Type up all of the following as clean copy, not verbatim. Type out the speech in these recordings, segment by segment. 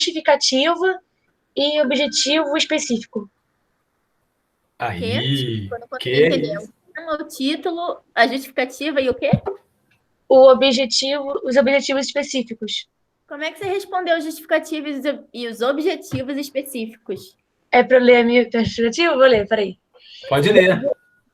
justificativa e objetivo específico. O quê? Aí, Eu não que consegui entender. isso? O título, a justificativa e o quê? Os objetivos específicos. Como é que você respondeu os justificativos e os objetivos específicos? É para eu ler a minha justificativa? Vou ler, peraí. Pode ler.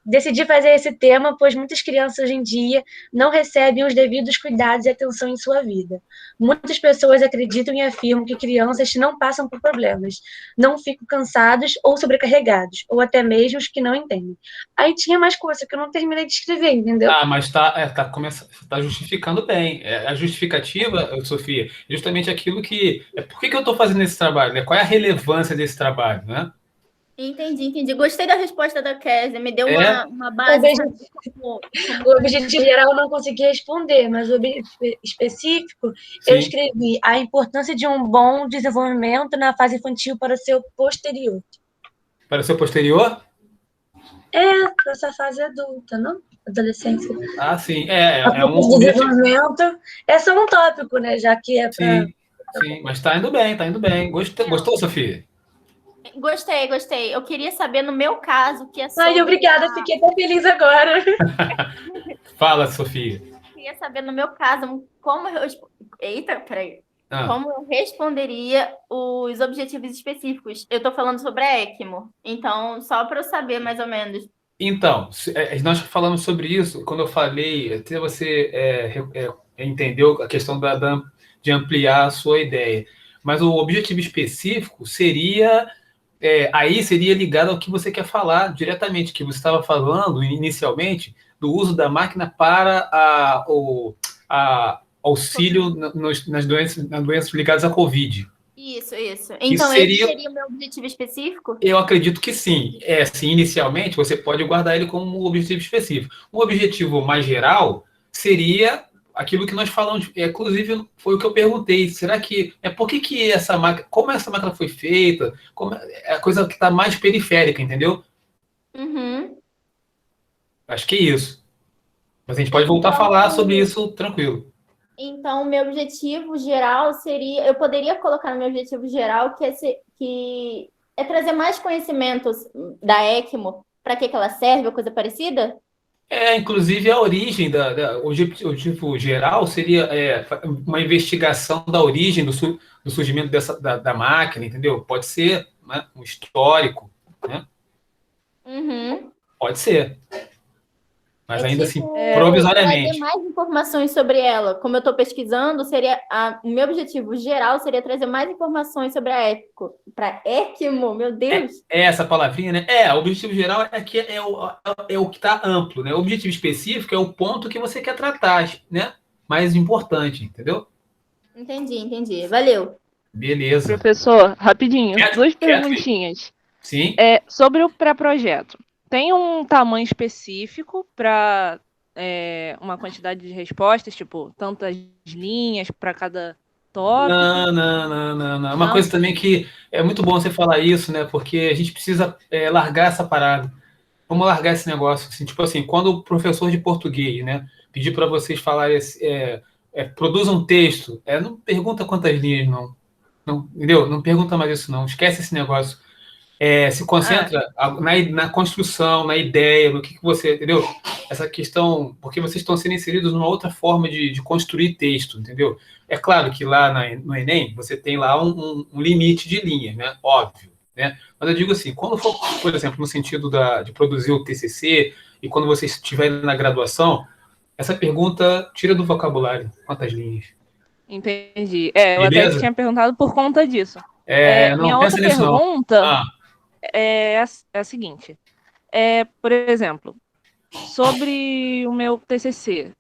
Decidi fazer esse tema, pois muitas crianças hoje em dia não recebem os devidos cuidados e atenção em sua vida. Muitas pessoas acreditam e afirmam que crianças não passam por problemas, não ficam cansados ou sobrecarregados, ou até mesmo os que não entendem. Aí tinha mais coisa que eu não terminei de escrever, entendeu? Ah, mas tá justificando bem. A justificativa, Sofia, é justamente aquilo que. Por que eu estou fazendo esse trabalho? Né? Qual é a relevância desse trabalho, né? Entendi. Gostei da resposta da Kézia. Me deu uma O base. objetivo geral eu não consegui responder, mas o específico eu Sim. escrevi a importância de um bom desenvolvimento na fase infantil para o seu posterior. Para o seu posterior? Para essa fase adulta, não? Adolescência. Ah, sim. É um desenvolvimento. É só um tópico, né? Já que é para. Sim, mas tá indo bem, tá indo bem. Gostou, Sofia? Gostei. Eu queria saber, no meu caso, que é sobre... Ai, obrigada, fiquei tão feliz agora. Fala, Sofia. Eu queria saber, no meu caso, como eu... Eita, peraí. Como eu responderia os objetivos específicos. Eu estou falando sobre a ECMO. Então, só para eu saber, mais ou menos. Então, nós falamos sobre isso quando eu falei, até você entendeu a questão de ampliar a sua ideia. Mas o objetivo específico seria... aí seria ligado ao que você quer falar diretamente, que você estava falando inicialmente do uso da máquina para auxílio nas doenças ligadas à Covid. Isso. Então, esse seria o meu objetivo específico? Eu acredito que sim. Sim, inicialmente, você pode guardar ele como um objetivo específico. Um objetivo mais geral seria aquilo que nós falamos, inclusive foi o que eu perguntei, será que por que essa máquina, como essa máquina foi feita, é a coisa que está mais periférica, entendeu? Uhum. Acho que é isso. Mas a gente pode voltar a falar sobre isso tranquilo. Então, meu objetivo geral seria, eu poderia colocar no meu objetivo geral que é trazer mais conhecimentos da ECMO, para que ela serve, ou coisa parecida? Inclusive a origem o objetivo geral seria uma investigação da origem do surgimento da máquina, entendeu? Pode ser, né, um histórico, né? Uhum. Pode ser. Mas ainda assim, Trazer provisoriamente. mais informações sobre ela. Como eu estou pesquisando, o meu objetivo geral seria trazer mais informações sobre a ECMO. Para ECMO, meu Deus! Essa palavrinha, né? O objetivo geral é o que está amplo, né? O objetivo específico é o ponto que você quer tratar, né? Mais importante, entendeu? Entendi. Valeu. Beleza. Professor, rapidinho, duas perguntinhas. Sim. Sobre o pré-projeto. Tem um tamanho específico para uma quantidade de respostas, tipo, tantas linhas para cada tópico? Não. Uma coisa também que é muito bom você falar isso, né? Porque a gente precisa largar essa parada. Vamos largar esse negócio. Assim, tipo assim, quando o professor de português, né, pedir para vocês falarem, produza um texto, não pergunta quantas linhas, não. Entendeu? Não pergunta mais isso, não. Esquece esse negócio. Se concentra na construção, na ideia, no que você... Entendeu? Essa questão... Porque vocês estão sendo inseridos numa outra forma de construir texto, entendeu? É claro que lá no Enem, você tem lá um limite de linhas, né? Óbvio, né? Mas eu digo assim, quando for, por exemplo, no sentido de produzir o TCC e quando você estiver na graduação, essa pergunta tira do vocabulário. Quantas linhas? Entendi. Eu até tinha perguntado por conta disso. Minha outra pergunta é a seguinte. Por exemplo, sobre o meu TCC,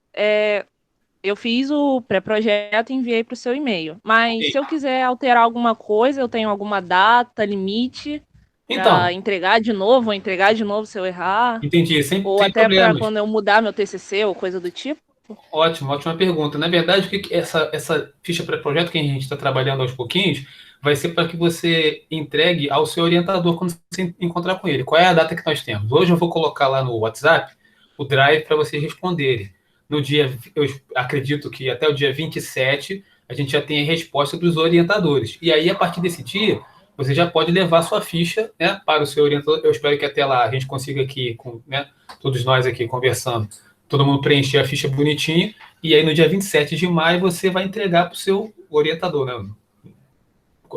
eu fiz o pré-projeto e enviei para o seu e-mail. Mas se eu quiser alterar alguma coisa, eu tenho alguma data, limite para entregar de novo, ou entregar de novo se eu errar? Entendi, sem até para quando eu mudar meu TCC ou coisa do tipo? Ótima pergunta. Na verdade, essa ficha pré-projeto que a gente está trabalhando aos pouquinhos vai ser para que você entregue ao seu orientador quando você encontrar com ele. Qual é a data que nós temos? Hoje eu vou colocar lá no WhatsApp o drive para vocês responderem. Eu acredito que até o dia 27 a gente já tem a resposta dos orientadores. E aí, a partir desse dia, você já pode levar sua ficha, né, para o seu orientador. Eu espero que até lá a gente consiga aqui, né, todos nós aqui conversando, todo mundo preencher a ficha bonitinho, e aí no dia 27 de maio você vai entregar para o seu orientador, né?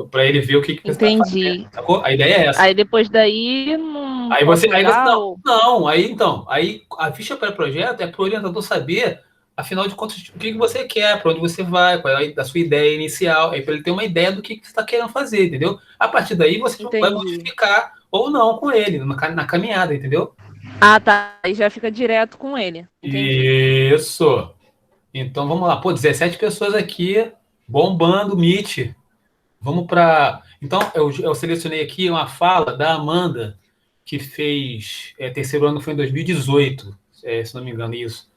Para ele ver o que você está fazendo. Sacou? A ideia é essa. Aí depois daí não aí você não, aí a ficha pré-projeto é para o orientador saber, afinal de contas, o que você quer, para onde você vai, qual é a sua ideia inicial, aí para ele ter uma ideia do que você está querendo fazer, entendeu? A partir daí você vai modificar ou não com ele, na caminhada, entendeu? Ah, tá. Aí já fica direto com ele. Entendi. Isso. Então vamos lá. Pô, 17 pessoas aqui, bombando, Meet. Vamos para. Então, eu selecionei aqui uma fala da Amanda, que fez. Terceiro ano foi em 2018, se não me engano, isso.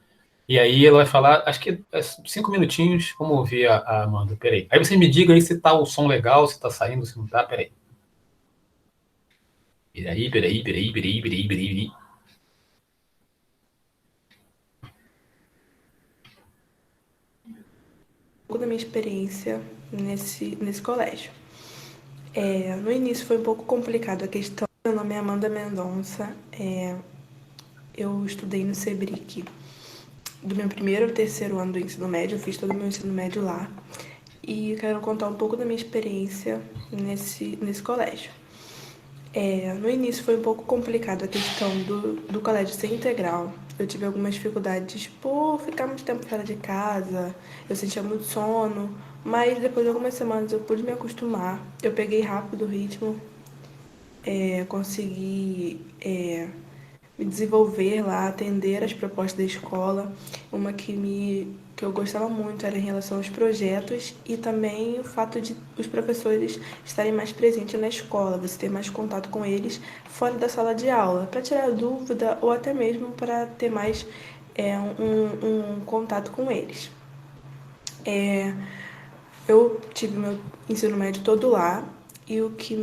E aí ela vai falar, acho que 5 minutinhos, vamos ouvir a Amanda. Peraí. Aí você me diga aí se tá o som legal, se tá saindo, se não tá, peraí. Peraí. Da minha experiência nesse colégio. No início foi um pouco complicado a questão. Meu nome é Amanda Mendonça. Eu estudei no Sebric do meu primeiro ao terceiro ano do ensino médio. Eu fiz todo o meu ensino médio lá. E eu quero contar um pouco da minha experiência nesse colégio. No início foi um pouco complicado a questão do colégio ser integral. Eu tive algumas dificuldades por ficar muito tempo fora de casa, eu sentia muito sono, mas depois de algumas semanas eu pude me acostumar. Eu peguei rápido o ritmo, consegui me desenvolver lá, atender as propostas da escola. Uma que eu gostava muito era em relação aos projetos e também o fato de os professores estarem mais presentes na escola, você ter mais contato com eles fora da sala de aula, para tirar dúvida ou até mesmo para ter mais um contato com eles. Eu tive meu ensino médio todo lá e o que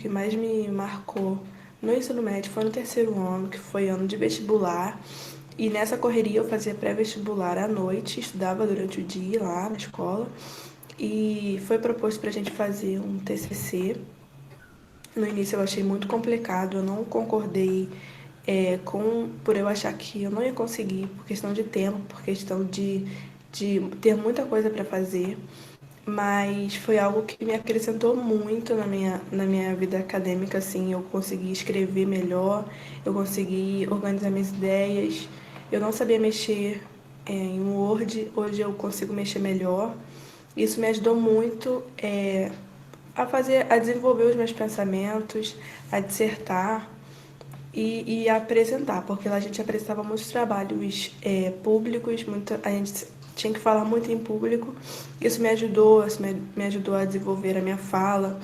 mais me marcou no ensino médio foi no terceiro ano, que foi ano de vestibular. E nessa correria eu fazia pré-vestibular à noite, estudava durante o dia lá na escola. E foi proposto para a gente fazer um TCC. No início eu achei muito complicado, eu não concordei por eu achar que eu não ia conseguir, por questão de tempo, por questão de ter muita coisa para fazer. Mas foi algo que me acrescentou muito na minha vida acadêmica, assim. Eu consegui escrever melhor, eu consegui organizar minhas ideias. Eu não sabia mexer em Word, hoje eu consigo mexer melhor. Isso me ajudou muito a desenvolver os meus pensamentos, a dissertar e a apresentar, porque lá a gente apresentava muitos trabalhos públicos, a gente tinha que falar muito em público. Isso me ajudou a desenvolver a minha fala.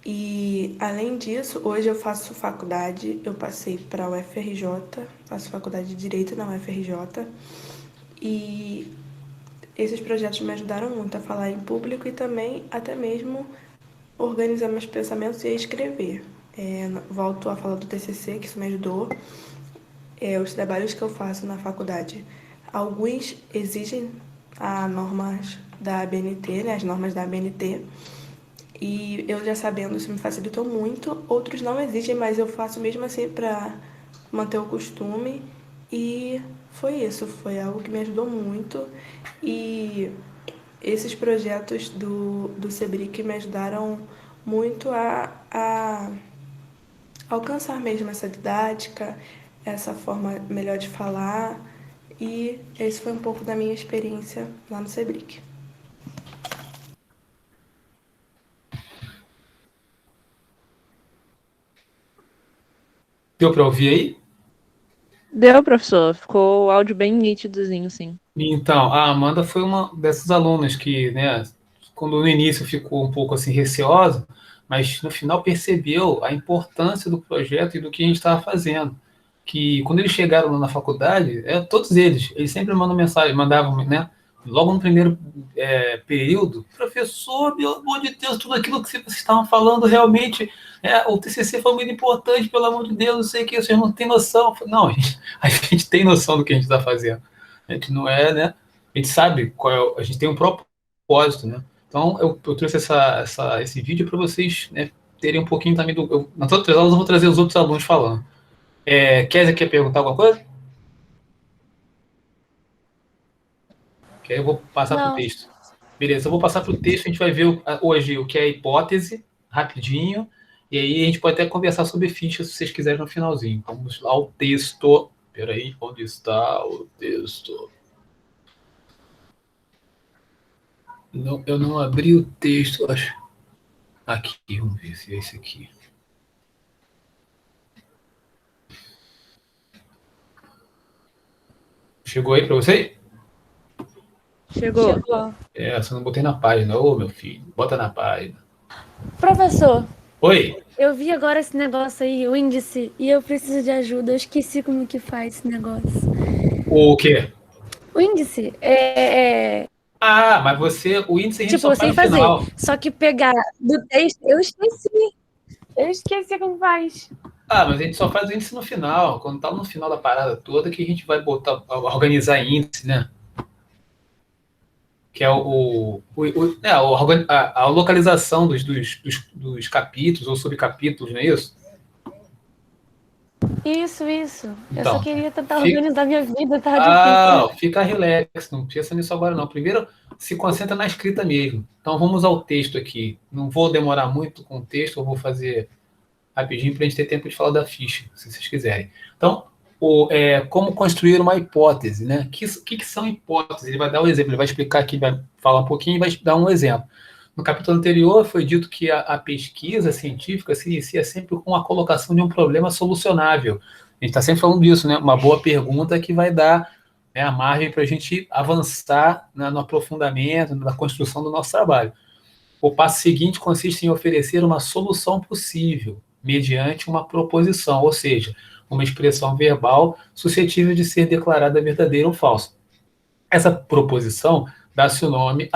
E, além disso, hoje eu faço faculdade, eu passei para a UFRJ, faço faculdade de Direito na UFRJ. E esses projetos me ajudaram muito a falar em público e também, até mesmo, organizar meus pensamentos e a escrever. Volto a falar do TCC, que isso me ajudou. Os trabalhos que eu faço na faculdade, alguns exigem as normas da ABNT, né, as normas da ABNT, e eu já sabendo isso me facilitou muito. Outros não exigem, mas eu faço mesmo assim para manter o costume, e foi isso, foi algo que me ajudou muito. E esses projetos do Sebric me ajudaram muito a alcançar mesmo essa didática, essa forma melhor de falar. E esse foi um pouco da minha experiência lá no Sebric. Deu para ouvir aí? Deu, professor. Ficou o áudio bem nítidozinho, sim. Então, a Amanda foi uma dessas alunas que, né, quando no início ficou um pouco assim receosa, mas no final percebeu a importância do projeto e do que a gente estava fazendo. Que quando eles chegaram lá na faculdade, todos eles sempre mandavam, né, logo no primeiro período, professor, pelo amor de Deus, tudo aquilo que vocês estavam falando realmente, o TCC foi muito importante, pelo amor de Deus, não sei o que, vocês não têm noção. Não, a gente tem noção do que a gente está fazendo. A gente não é, né? a gente sabe a gente tem um propósito, né? Então, eu trouxe esse vídeo para vocês, né, terem um pouquinho também nas outras aulas eu vou trazer os outros alunos falando. Kézia quer perguntar alguma coisa? Que aí eu vou passar para o texto. Beleza, eu vou passar para o texto, a gente vai ver hoje o que é a hipótese, rapidinho, e aí a gente pode até conversar sobre fichas, se vocês quiserem, no finalzinho. Vamos lá, o texto. Peraí, onde está o texto? Não, eu não abri o texto, acho. Aqui, vamos ver se é esse aqui. Chegou aí para você? Chegou. Só não botei na página. Ô, meu filho, bota na página. Professor. Oi. Eu vi agora esse negócio aí, o índice, e eu preciso de ajuda. Eu esqueci como que faz esse negócio. O quê? O índice mas o índice a gente só faz no final. Só que pegar do texto, eu esqueci. Eu esqueci como faz. Mas a gente só faz o índice no final. Quando tá no final da parada toda, que a gente vai organizar índice, né? Que é a localização dos capítulos ou subcapítulos, não é isso? Isso. Eu só queria tentar organizar minha vida, tá difícil. Fica relax, não pensa nisso agora não. Primeiro, se concentra na escrita mesmo. Então, vamos ao texto aqui. Não vou demorar muito com o texto, eu vou fazer rapidinho para a gente ter tempo de falar da ficha, se vocês quiserem. Então, como construir uma hipótese, né? O que são hipóteses? Ele vai dar um exemplo, ele vai explicar aqui, vai falar um pouquinho e vai dar um exemplo. No capítulo anterior, foi dito que a pesquisa científica se inicia sempre com a colocação de um problema solucionável. A gente está sempre falando disso, né? Uma boa pergunta que vai dar, né, a margem para a gente avançar no aprofundamento, na construção do nosso trabalho. O passo seguinte consiste em oferecer uma solução possível, mediante uma proposição, ou seja, uma expressão verbal suscetível de ser declarada verdadeira ou falsa. Essa proposição dá-se o nome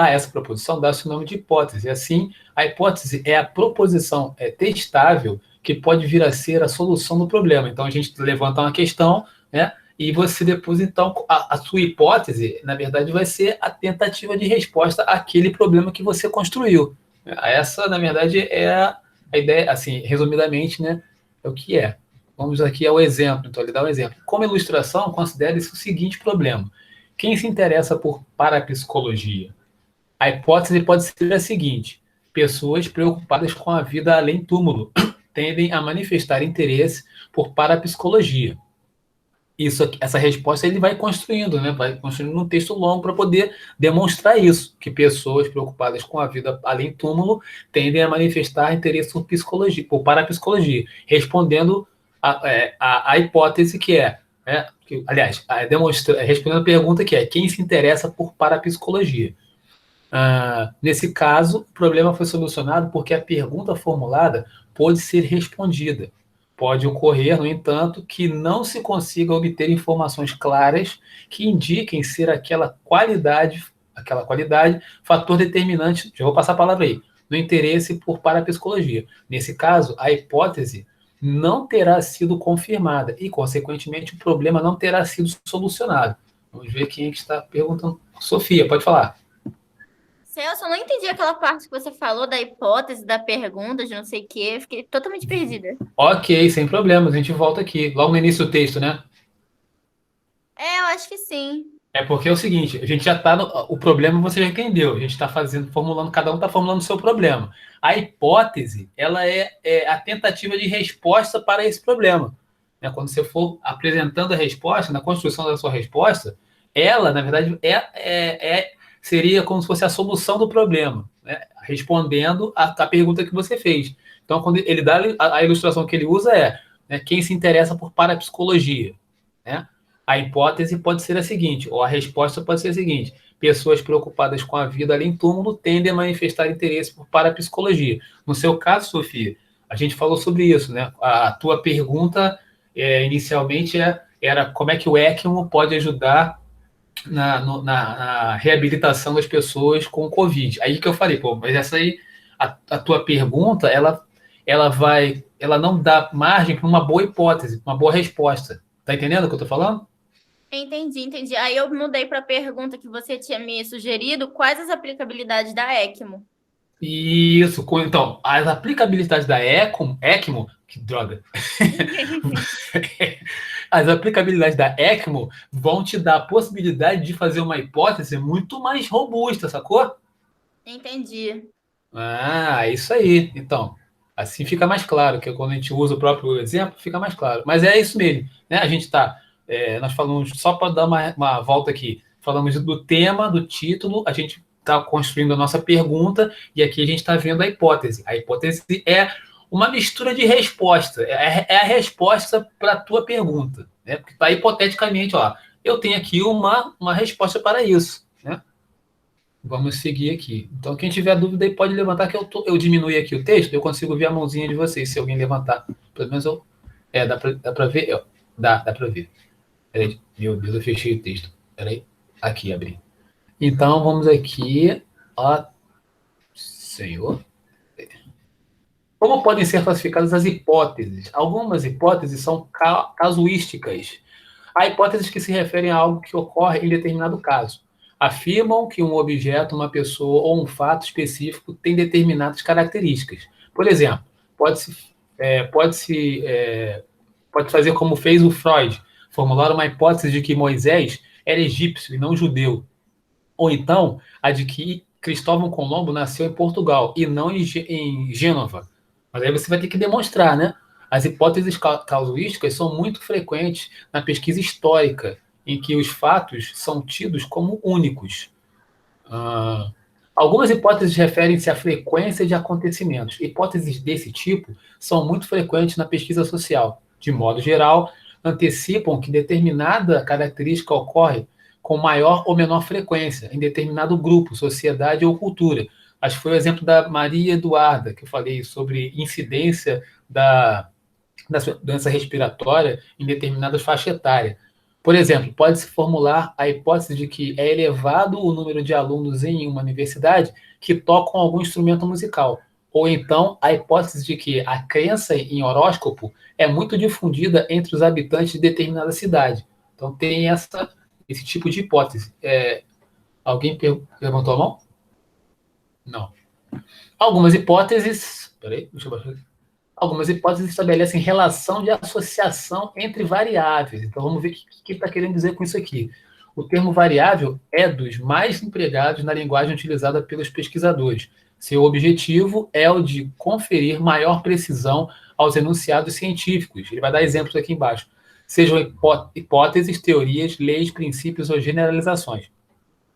de hipótese. Assim, a hipótese é a proposição testável que pode vir a ser a solução do problema. Então, a gente levanta uma questão, né? E você depois, então, a sua hipótese, na verdade, vai ser a tentativa de resposta àquele problema que você construiu. Essa, na verdade, é a ideia, assim, resumidamente, né? É o que é. Vamos aqui ao exemplo. Então, ele dá um exemplo. Como ilustração, considere-se o seguinte problema. Quem se interessa por parapsicologia? A hipótese pode ser a seguinte: pessoas preocupadas com a vida além túmulo tendem a manifestar interesse por parapsicologia. Essa resposta ele vai construindo, né? Vai construindo um texto longo para poder demonstrar isso, que pessoas preocupadas com a vida além túmulo tendem a manifestar interesse por parapsicologia, respondendo a hipótese que respondendo a pergunta que é: quem se interessa por parapsicologia? Nesse caso, o problema foi solucionado porque a pergunta formulada pôde ser respondida. Pode ocorrer, no entanto, que não se consiga obter informações claras que indiquem ser aquela qualidade fator determinante, já vou passar a palavra aí, no interesse por parapsicologia. Nesse caso, a hipótese não terá sido confirmada e, consequentemente, o problema não terá sido solucionado. Vamos ver quem é que está perguntando. Sofia, pode falar. Celso, eu não entendi aquela parte que você falou da hipótese, da pergunta, de não sei o quê. Fiquei totalmente perdida. Ok, sem problemas. A gente volta aqui. Logo no início do texto, né? Eu acho que sim. É porque é o seguinte, a gente já está o problema você já entendeu. A gente está formulando, cada um está formulando o seu problema. A hipótese, ela é a tentativa de resposta para esse problema. Né? Quando você for apresentando a resposta, na construção da sua resposta, ela, na verdade, seria como se fosse a solução do problema, né? Respondendo a pergunta que você fez. Então, quando ele dá a ilustração que ele usa né, quem se interessa por parapsicologia, né? A hipótese pode ser a seguinte, ou a resposta pode ser a seguinte: pessoas preocupadas com a vida além túmulo tendem a manifestar interesse por parapsicologia. No seu caso, Sofia, a gente falou sobre isso, né? A tua pergunta inicialmente era como é que o ECMO pode ajudar na reabilitação das pessoas com Covid. Aí que eu falei, mas essa aí, a tua pergunta, ela não dá margem para uma boa hipótese, uma boa resposta. Tá entendendo o que eu tô falando? Entendi. Aí eu mudei para a pergunta que você tinha me sugerido, quais as aplicabilidades da ECMO? Isso, então, as aplicabilidades da ECMO, que droga. As aplicabilidades da ECMO vão te dar a possibilidade de fazer uma hipótese muito mais robusta, sacou? Entendi. Isso aí. Então, assim fica mais claro, que quando a gente usa o próprio exemplo, fica mais claro. Mas é isso mesmo, né? A gente nós falamos, só para dar uma volta aqui, falamos do tema, do título, a gente está construindo a nossa pergunta e aqui a gente está vendo a hipótese. A hipótese é uma mistura de resposta, é a resposta para a tua pergunta, né? Porque está hipoteticamente, eu tenho aqui uma resposta para isso, né? Vamos seguir aqui. Então, quem tiver dúvida aí pode levantar, que eu diminui aqui o texto, eu consigo ver a mãozinha de vocês, se alguém levantar. Pelo menos dá para ver? Dá para ver. Peraí, meu Deus, eu fechei o texto. Peraí, aqui, abri. Então, vamos aqui. Senhor. Como podem ser classificadas as hipóteses? Algumas hipóteses são casuísticas. Há hipóteses que se referem a algo que ocorre em determinado caso. Afirmam que um objeto, uma pessoa ou um fato específico tem determinadas características. Por exemplo, pode fazer como fez o Freud, formular uma hipótese de que Moisés era egípcio e não judeu. Ou então, a de que Cristóvão Colombo nasceu em Portugal e não em Gênova. Mas aí você vai ter que demonstrar, né? As hipóteses casuísticas são muito frequentes na pesquisa histórica, em que os fatos são tidos como únicos. Algumas hipóteses referem-se à frequência de acontecimentos. Hipóteses desse tipo são muito frequentes na pesquisa social. De modo geral, antecipam que determinada característica ocorre com maior ou menor frequência em determinado grupo, sociedade ou cultura. Acho que foi o exemplo da Maria Eduarda, que eu falei sobre incidência da doença respiratória em determinada faixa etária. Por exemplo, pode-se formular a hipótese de que é elevado o número de alunos em uma universidade que tocam algum instrumento musical. Ou então, a hipótese de que a crença em horóscopo é muito difundida entre os habitantes de determinada cidade. Então, tem esse tipo de hipótese. Alguém levantou a mão? Não. Algumas hipóteses... Peraí, deixa eu baixar aqui. Algumas hipóteses estabelecem relação de associação entre variáveis. Então, vamos ver o que está querendo dizer com isso aqui. O termo variável é dos mais empregados na linguagem utilizada pelos pesquisadores. Seu objetivo é o de conferir maior precisão aos enunciados científicos. Ele vai dar exemplos aqui embaixo. Sejam hipóteses, teorias, leis, princípios ou generalizações.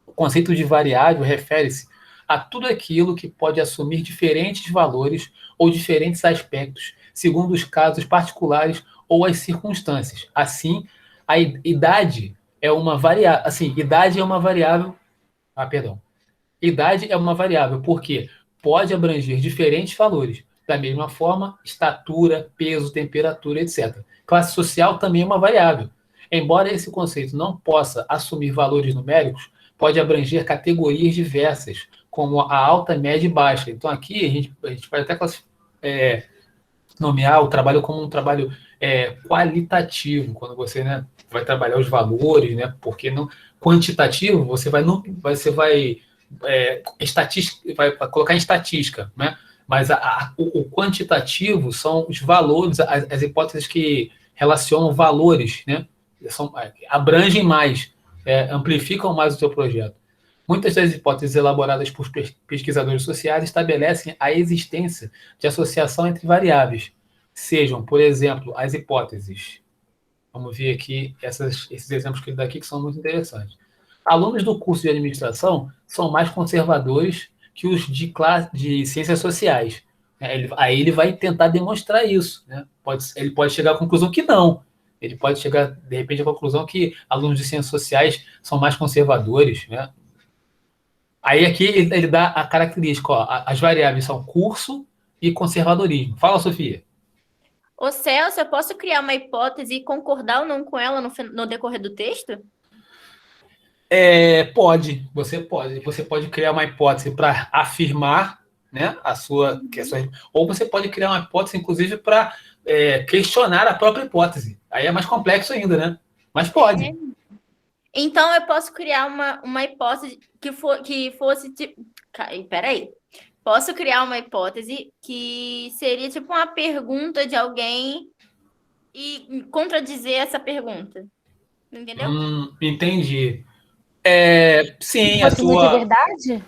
O conceito de variável refere-se a tudo aquilo que pode assumir diferentes valores ou diferentes aspectos, segundo os casos particulares ou as circunstâncias. Assim, a idade é uma variável. Idade é uma variável. Idade é uma variável porque pode abranger diferentes valores. Da mesma forma, estatura, peso, temperatura, etc. Classe social também é uma variável. Embora esse conceito não possa assumir valores numéricos, pode abranger categorias diversas, como a alta, média e baixa. Então, aqui a gente pode até nomear o trabalho como um trabalho qualitativo, quando você vai trabalhar os valores, porque não quantitativo, você vai colocar em estatística, mas o quantitativo são os valores, as hipóteses que relacionam valores, abrangem mais, amplificam mais o seu projeto. Muitas das hipóteses elaboradas por pesquisadores sociais estabelecem a existência de associação entre variáveis. Sejam, por exemplo, as hipóteses. Vamos ver aqui esses exemplos que ele dá aqui, que são muito interessantes. Alunos do curso de administração são mais conservadores que os de ciências sociais. Aí ele vai tentar demonstrar isso. Ele pode chegar à conclusão que não. Ele pode chegar, de repente, à conclusão que alunos de ciências sociais são mais conservadores, Aí aqui ele dá a característica, as variáveis são curso e conservadorismo. Fala, Sofia. Ô, Celso, eu posso criar uma hipótese e concordar ou não com ela no decorrer do texto? Pode. Você pode criar uma hipótese para afirmar, ou você pode criar uma hipótese, inclusive, para questionar a própria hipótese. Aí é mais complexo ainda, Mas pode. Então, eu posso criar uma hipótese que fosse... Peraí. Posso criar uma hipótese que seria tipo uma pergunta de alguém e contradizer essa pergunta. Entendeu? Entendi. Sim, a Hipótese de tua... verdade?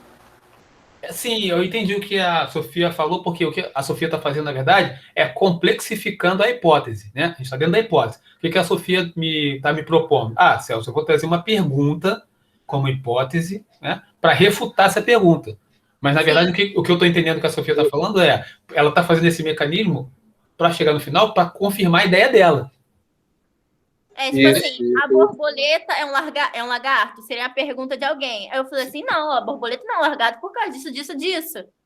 Sim, eu entendi o que a Sofia falou, porque o que a Sofia está fazendo, na verdade, é complexificando a hipótese, né? A gente está dentro da hipótese. O que a Sofia está me propondo? Celso, eu vou trazer uma pergunta como hipótese, né, para refutar essa pergunta. Mas, na verdade, o que eu estou entendendo que a Sofia está falando ela está fazendo esse mecanismo para chegar no final, para confirmar a ideia dela. Tipo assim, a borboleta é um lagarto? Seria a pergunta de alguém. Aí eu falei assim, não, a borboleta não é um lagarto por causa disso.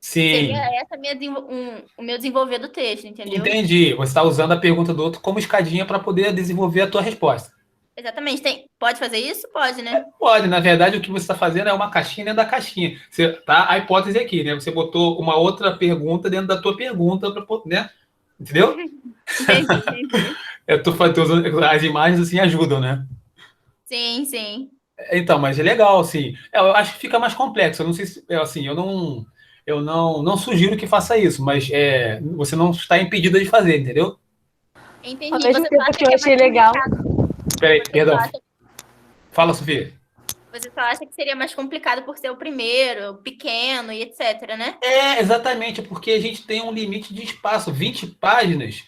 Sim. Seria o meu desenvolver do texto, entendeu? Entendi. Você está usando a pergunta do outro como escadinha para poder desenvolver a tua resposta. Exatamente. Pode fazer isso? Pode, né? Pode. Na verdade, o que você está fazendo é uma caixinha dentro da caixinha. A hipótese aqui, né? Você botou uma outra pergunta dentro da tua pergunta, né? Entendeu? Entendi. Eu tô usando, as imagens assim ajudam, né? Sim. Então, mas é legal, assim. Eu acho que fica mais complexo. Eu não sei se, assim, eu não sugiro que faça isso, mas você não está impedida de fazer, entendeu? Entendi. Ao mesmo tempo que eu achei legal. Peraí, perdão. Fala, Sofia. Você só acha que seria mais complicado por ser o primeiro, pequeno e etc, né? Exatamente, porque a gente tem um limite de espaço. 20 páginas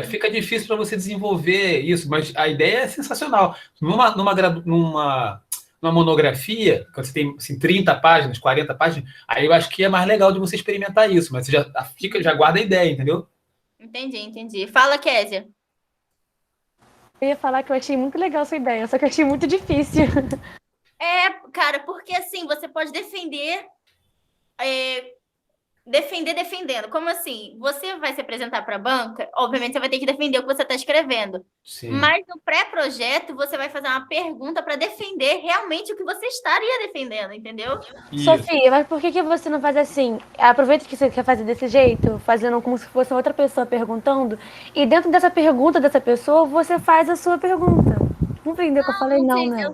fica difícil para você desenvolver isso, mas a ideia é sensacional. Numa monografia, quando você tem assim, 30 páginas, 40 páginas, aí eu acho que é mais legal de você experimentar isso, mas você já guarda a ideia, entendeu? Entendi. Fala, Kézia. Eu ia falar que eu achei muito legal essa ideia, só que eu achei muito difícil. Cara, porque assim, você pode defendendo. Como assim? Você vai se apresentar para a banca, obviamente você vai ter que defender o que você está escrevendo. Sim. Mas no pré-projeto, você vai fazer uma pergunta para defender realmente o que você estaria defendendo, entendeu? Isso. Sofia, mas por que você não faz assim? Aproveita que você quer fazer desse jeito, fazendo como se fosse outra pessoa perguntando, e dentro dessa pergunta dessa pessoa, você faz a sua pergunta. Não entendeu o que eu falei, não, né?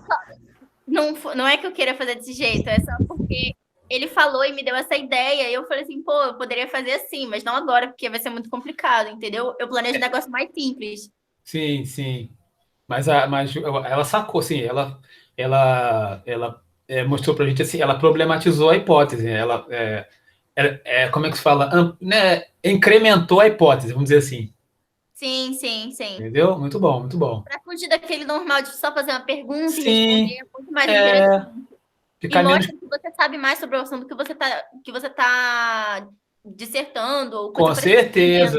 Não é que eu queira fazer desse jeito, é só porque ele falou e me deu essa ideia, e eu falei assim, eu poderia fazer assim, mas não agora, porque vai ser muito complicado, entendeu? Eu planejo um negócio mais simples. Sim. Mas ela sacou, assim, ela mostrou pra gente, assim, ela problematizou a hipótese, ela, como é que se fala? Né? Incrementou a hipótese, vamos dizer assim. Sim. Entendeu? Muito bom. Para fugir daquele normal de só fazer uma pergunta e responder, é muito mais interessante. E mostra que você sabe mais sobre o assunto que você tá dissertando. Ou com certeza,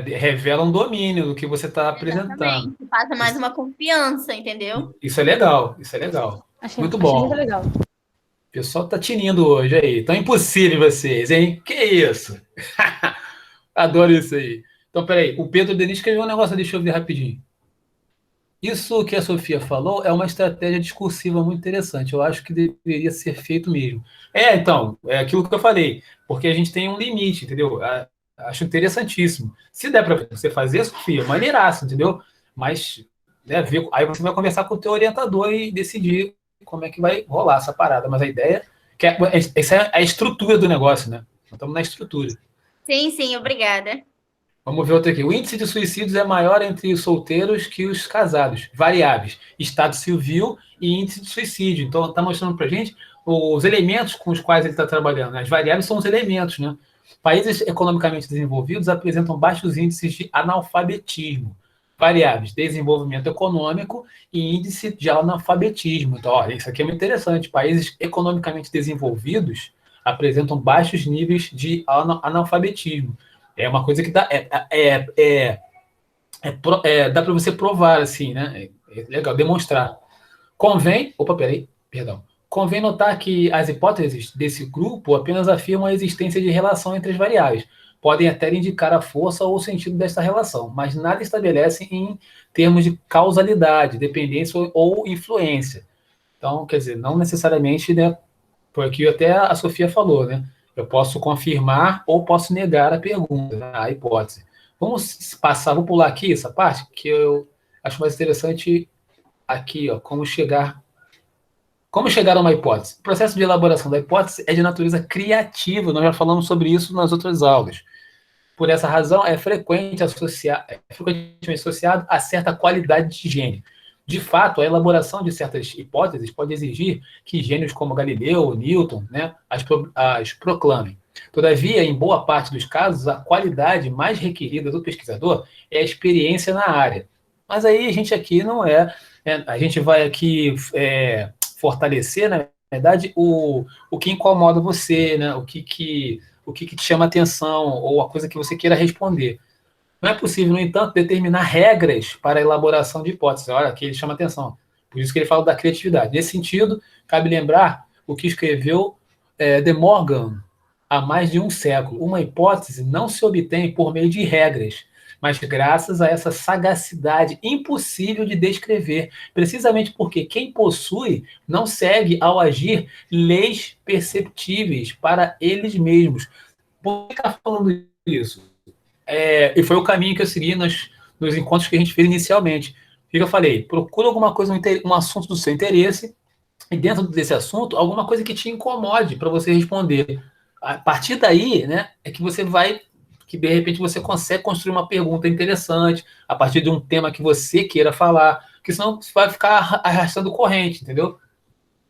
revela um domínio do que você está apresentando. Passa mais uma confiança, entendeu? Isso é legal. Muito bom. Muito legal. O pessoal tá tinindo hoje aí. Tão impossível vocês, hein? Que isso? Adoro isso aí. Então, peraí. O Pedro Denis escreveu um negócio, deixa eu ver rapidinho. Isso que a Sofia falou é uma estratégia discursiva muito interessante. Eu acho que deveria ser feito mesmo. Então, é aquilo que eu falei, porque a gente tem um limite, entendeu? Acho interessantíssimo. Se der para você fazer, Sofia, maneiraço, entendeu? Mas, aí você vai conversar com o teu orientador e decidir como é que vai rolar essa parada. Mas a ideia essa é a estrutura do negócio, né? Nós estamos na estrutura. Sim, obrigada. Vamos ver outra aqui. O índice de suicídios é maior entre os solteiros que os casados. Variáveis. Estado civil e índice de suicídio. Então, está mostrando para a gente os elementos com os quais ele está trabalhando. As variáveis são os elementos, né? Países economicamente desenvolvidos apresentam baixos índices de analfabetismo. Variáveis. Desenvolvimento econômico e índice de analfabetismo. Então, isso aqui é muito interessante. Países economicamente desenvolvidos apresentam baixos níveis de analfabetismo. É uma coisa que dá para você provar, assim, né? É legal, demonstrar. Convém notar que as hipóteses desse grupo apenas afirmam a existência de relação entre as variáveis. Podem até indicar a força ou o sentido desta relação, mas nada estabelece em termos de causalidade, dependência ou influência. Então, quer dizer, não necessariamente, né? Por aqui até a Sofia falou, né? Eu posso confirmar ou posso negar a pergunta, a hipótese. Vou pular aqui essa parte, que eu acho mais interessante aqui, ó, como chegar a uma hipótese. O processo de elaboração da hipótese é de natureza criativa, nós já falamos sobre isso nas outras aulas. Por essa razão, é frequentemente associado a certa qualidade de gênio. De fato, a elaboração de certas hipóteses pode exigir que gênios como Galileu, Newton, né, as proclamem. Todavia, em boa parte dos casos, a qualidade mais requerida do pesquisador é a experiência na área. Mas aí a gente aqui não a gente vai aqui fortalecer, na verdade, o que incomoda você, né, o que te chama atenção, ou a coisa que você queira responder. Não é possível, no entanto, determinar regras para a elaboração de hipóteses. Olha, aqui ele chama atenção. Por isso que ele fala da criatividade. Nesse sentido, cabe lembrar o que escreveu De Morgan há mais de um século. Uma hipótese não se obtém por meio de regras, mas graças a essa sagacidade impossível de descrever, precisamente porque quem possui não segue ao agir leis perceptíveis para eles mesmos. Por que está falando isso? E foi o caminho que eu segui nos encontros que a gente fez inicialmente. O que eu falei? Procura alguma coisa, um assunto do seu interesse, e dentro desse assunto, alguma coisa que te incomode para você responder. A partir daí, né, é que você vai, que de repente você consegue construir uma pergunta interessante, a partir de um tema que você queira falar, porque senão você vai ficar arrastando corrente, entendeu?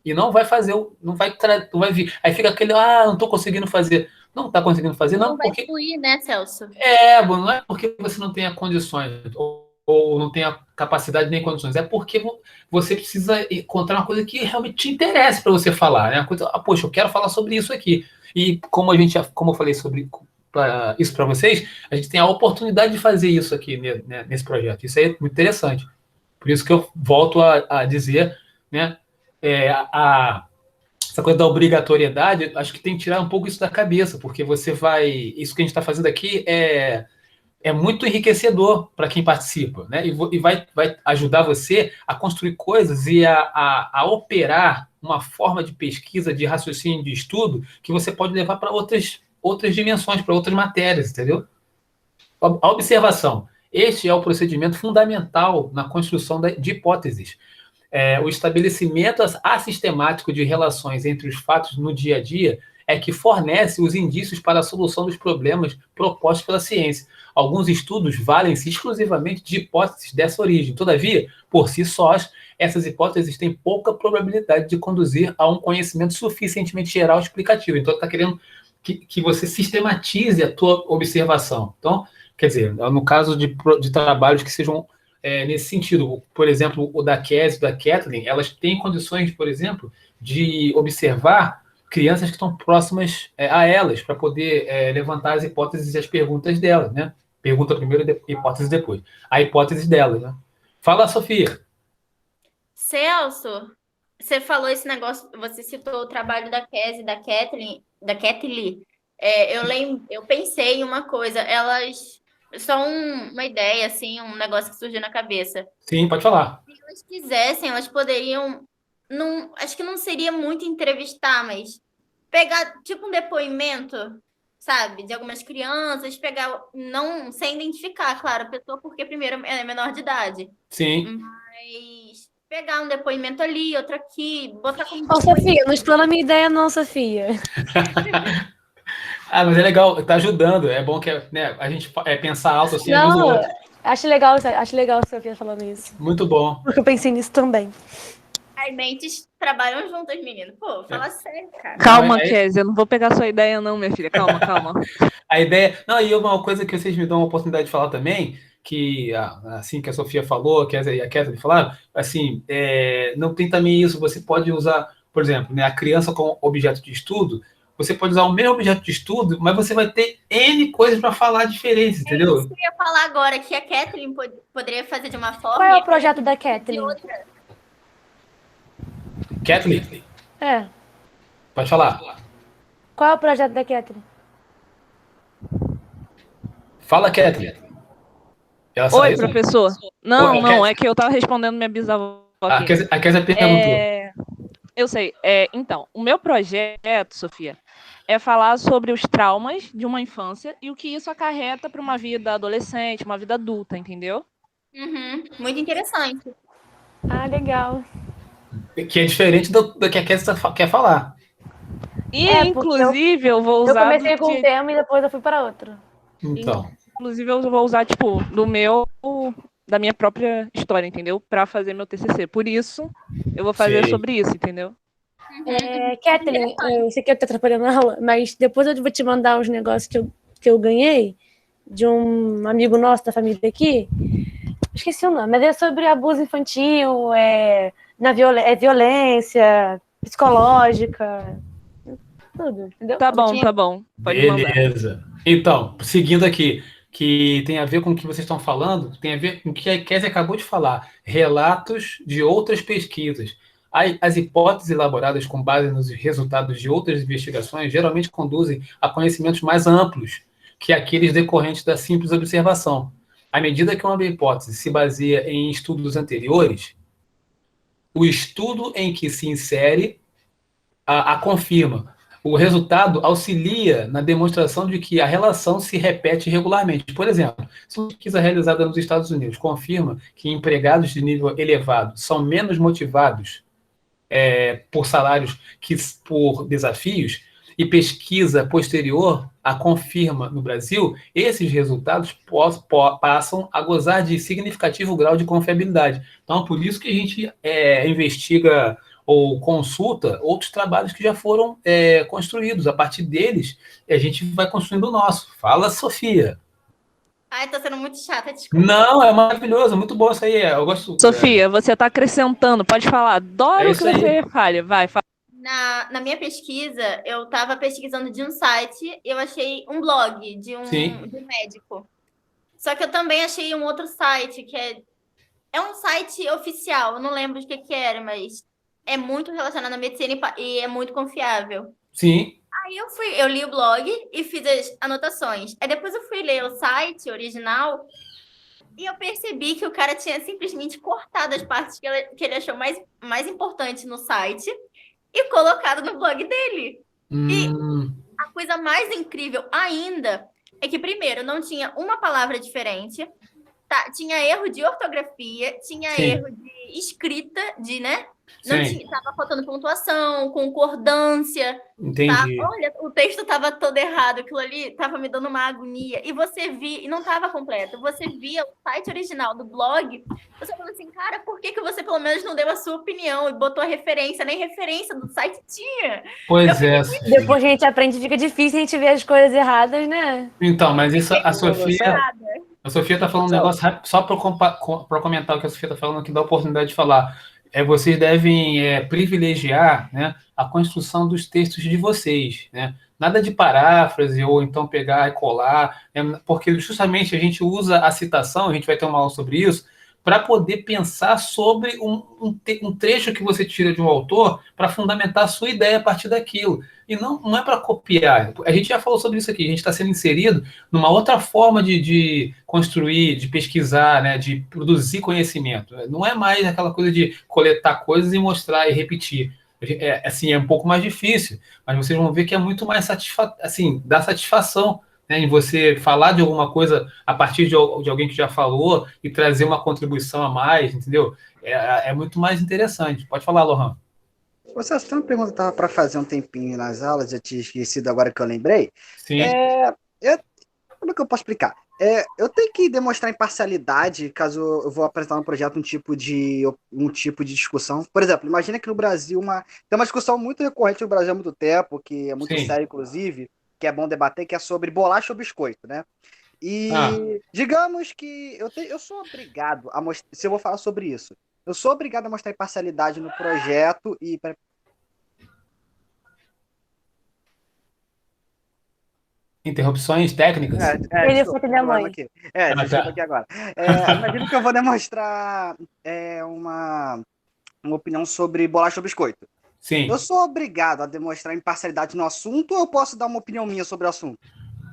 E não vai fazer, não vai vir. Aí fica aquele, não estou conseguindo fazer. Não está conseguindo fazer, não vai fluir, né, Celso? Não é porque você não tenha condições, ou não tenha capacidade nem condições, é porque você precisa encontrar uma coisa que realmente te interesse para você falar, né? Coisa, poxa, eu quero falar sobre isso aqui. E como eu falei sobre isso para vocês, a gente tem a oportunidade de fazer isso aqui, né, nesse projeto. Isso aí é muito interessante. Por isso que eu volto a dizer, né, essa coisa da obrigatoriedade, acho que tem que tirar um pouco isso da cabeça, porque isso que a gente está fazendo aqui é muito enriquecedor para quem participa, né? E vai ajudar você a construir coisas e a operar uma forma de pesquisa, de raciocínio, de estudo, que você pode levar para outras dimensões, para outras matérias, entendeu? A observação. Este é o procedimento fundamental na construção de hipóteses. O estabelecimento assistemático de relações entre os fatos no dia a dia é que fornece os indícios para a solução dos problemas propostos pela ciência. Alguns estudos valem-se exclusivamente de hipóteses dessa origem. Todavia, por si sós, essas hipóteses têm pouca probabilidade de conduzir a um conhecimento suficientemente geral e explicativo. Então, está querendo que você sistematize a tua observação. Então, quer dizer, no caso de trabalhos que sejam nesse sentido, por exemplo, o da Cassie e da Kathleen, elas têm condições, por exemplo, de observar crianças que estão próximas a elas, para poder levantar as hipóteses e as perguntas delas, né? Pergunta primeiro, hipótese depois. A hipótese delas, né? Fala, Sofia. Celso, você falou esse negócio, você citou o trabalho da Cassie, da Kathleen. Eu pensei em uma coisa, elas... Só uma ideia, assim, um negócio que surgiu na cabeça. Sim, pode falar. Se elas quisessem, elas poderiam... acho que não seria muito entrevistar, mas pegar, tipo, um depoimento, sabe? De algumas crianças, pegar... Não sem identificar, claro, a pessoa, porque primeiro é menor de idade. Sim. Mas pegar um depoimento ali, outro aqui, botar como... Sofia, não explana a minha ideia não, Sofia. Mas é legal, tá ajudando. É bom que né, a gente pensar alto assim. Não, acho legal a Sofia falando isso. Muito bom. Porque eu pensei nisso também. As mentes trabalham juntas, menino. Pô, fala sério, cara. Calma, Kézia, eu não vou pegar sua ideia não, minha filha. Calma. A ideia... Não, e uma coisa que vocês me dão a oportunidade de falar também, que assim que a Sofia falou, que a Kathleen falaram, assim, não tem também isso, você pode usar, por exemplo, né, a criança como objeto de estudo. Você pode usar o mesmo objeto de estudo, mas você vai ter N coisas para falar diferentes, entendeu? Isso que eu ia falar agora, que a Kathleen poderia fazer de uma forma... Qual é o projeto da Kathleen? Kathleen? Pode falar. Qual é o projeto da Kathleen? Fala, Kathleen. Oi, professor. Não, é que eu estava respondendo minha bisavó aqui. A Kézia perguntou. Eu sei. Então, o meu projeto, Sofia, é falar sobre os traumas de uma infância e o que isso acarreta para uma vida adolescente, uma vida adulta, entendeu? Muito interessante. Ah, legal. Que é diferente do que a Kézia quer falar. E, inclusive, eu vou usar... Eu comecei com um tema e depois eu fui para outro. Então. Inclusive, eu vou usar, tipo, da minha própria história, entendeu? Para fazer meu TCC. Por isso, eu vou fazer sobre isso, entendeu? Kathleen, eu sei que eu tô atrapalhando a aula, mas depois eu vou te mandar uns negócios que eu ganhei de um amigo nosso da família aqui. Esqueci o nome, mas é sobre abuso infantil, violência psicológica, tudo, entendeu? Tá bom. Pode Beleza. Mandar. Então, seguindo aqui, que tem a ver com o que vocês estão falando, tem a ver com o que a Kézia acabou de falar, relatos de outras pesquisas. As hipóteses elaboradas com base nos resultados de outras investigações geralmente conduzem a conhecimentos mais amplos que aqueles decorrentes da simples observação. À medida que uma hipótese se baseia em estudos anteriores, o estudo em que se insere a confirma. O resultado auxilia na demonstração de que a relação se repete regularmente. Por exemplo, se uma pesquisa realizada nos Estados Unidos confirma que empregados de nível elevado são menos motivados por salários que por desafios, e pesquisa posterior a confirma no Brasil, esses resultados passam a gozar de significativo grau de confiabilidade. Então, por isso que a gente investiga ou consulta outros trabalhos que já foram construídos. A partir deles, a gente vai construindo o nosso. Fala, Sofia. Ai, tô sendo muito chata, desculpa. Não, é maravilhoso, muito bom isso aí. Eu gosto. Sofia, você tá acrescentando, pode falar. Adoro que você fale, vai, fala. Na minha pesquisa, eu estava pesquisando de um site e eu achei um blog de um médico. Só que eu também achei um outro site, que é um site oficial, eu não lembro de que era, mas é muito relacionado à medicina e é muito confiável. Sim. Aí eu li o blog e fiz as anotações. Aí depois eu fui ler o site original e eu percebi que o cara tinha simplesmente cortado as partes que ele achou mais importantes no site e colocado no blog dele. E a coisa mais incrível ainda é que, primeiro, não tinha uma palavra diferente, tinha erro de ortografia, tinha erro de escrita, né? Não tinha, tava faltando pontuação, concordância. Entendi. Olha, o texto estava todo errado, aquilo ali estava me dando uma agonia. E você via, e não estava completo, você via o site original do blog, você falou assim, cara, por que você pelo menos não deu a sua opinião e botou a referência? Nem referência do site tinha. Pois é. Depois a gente aprende, fica difícil a gente ver as coisas erradas, né? Então, mas isso a Sofia está falando um negócio rápido, só para comentar o que a Sofia está falando, que dá a oportunidade de falar. Vocês devem privilegiar, né, a construção dos textos de vocês, né? Nada de paráfrase ou então pegar e colar, porque justamente a gente usa a citação, a gente vai ter uma aula sobre isso, para poder pensar sobre um trecho que você tira de um autor para fundamentar a sua ideia a partir daquilo. E não é para copiar. A gente já falou sobre isso aqui, a gente está sendo inserido numa outra forma de construir, de pesquisar, né, de produzir conhecimento. Não é mais aquela coisa de coletar coisas e mostrar e repetir. É um pouco mais difícil, mas vocês vão ver que é muito mais dá satisfação, né, em você falar de alguma coisa a partir de alguém que já falou e trazer uma contribuição a mais, entendeu? É muito mais interessante. Pode falar, Lohan. Você tem uma pergunta que estava para fazer um tempinho nas aulas, já tinha esquecido agora que eu lembrei. Sim. Como é que eu posso explicar? Eu tenho que demonstrar imparcialidade caso eu vou apresentar um projeto, um tipo de discussão. Por exemplo, imagina que no Brasil tem uma discussão muito recorrente no Brasil há muito tempo, que é muito séria, inclusive, que é bom debater, que é sobre bolacha ou biscoito, né? E digamos que eu sou obrigado a mostrar, se eu vou falar sobre isso, eu sou obrigado a mostrar imparcialidade no projeto e... Interrupções técnicas? Ele foi da mãe. Desculpa aqui agora. Imagina que eu vou demonstrar uma opinião sobre bolacha ou biscoito. Sim. Eu sou obrigado a demonstrar imparcialidade no assunto ou eu posso dar uma opinião minha sobre o assunto?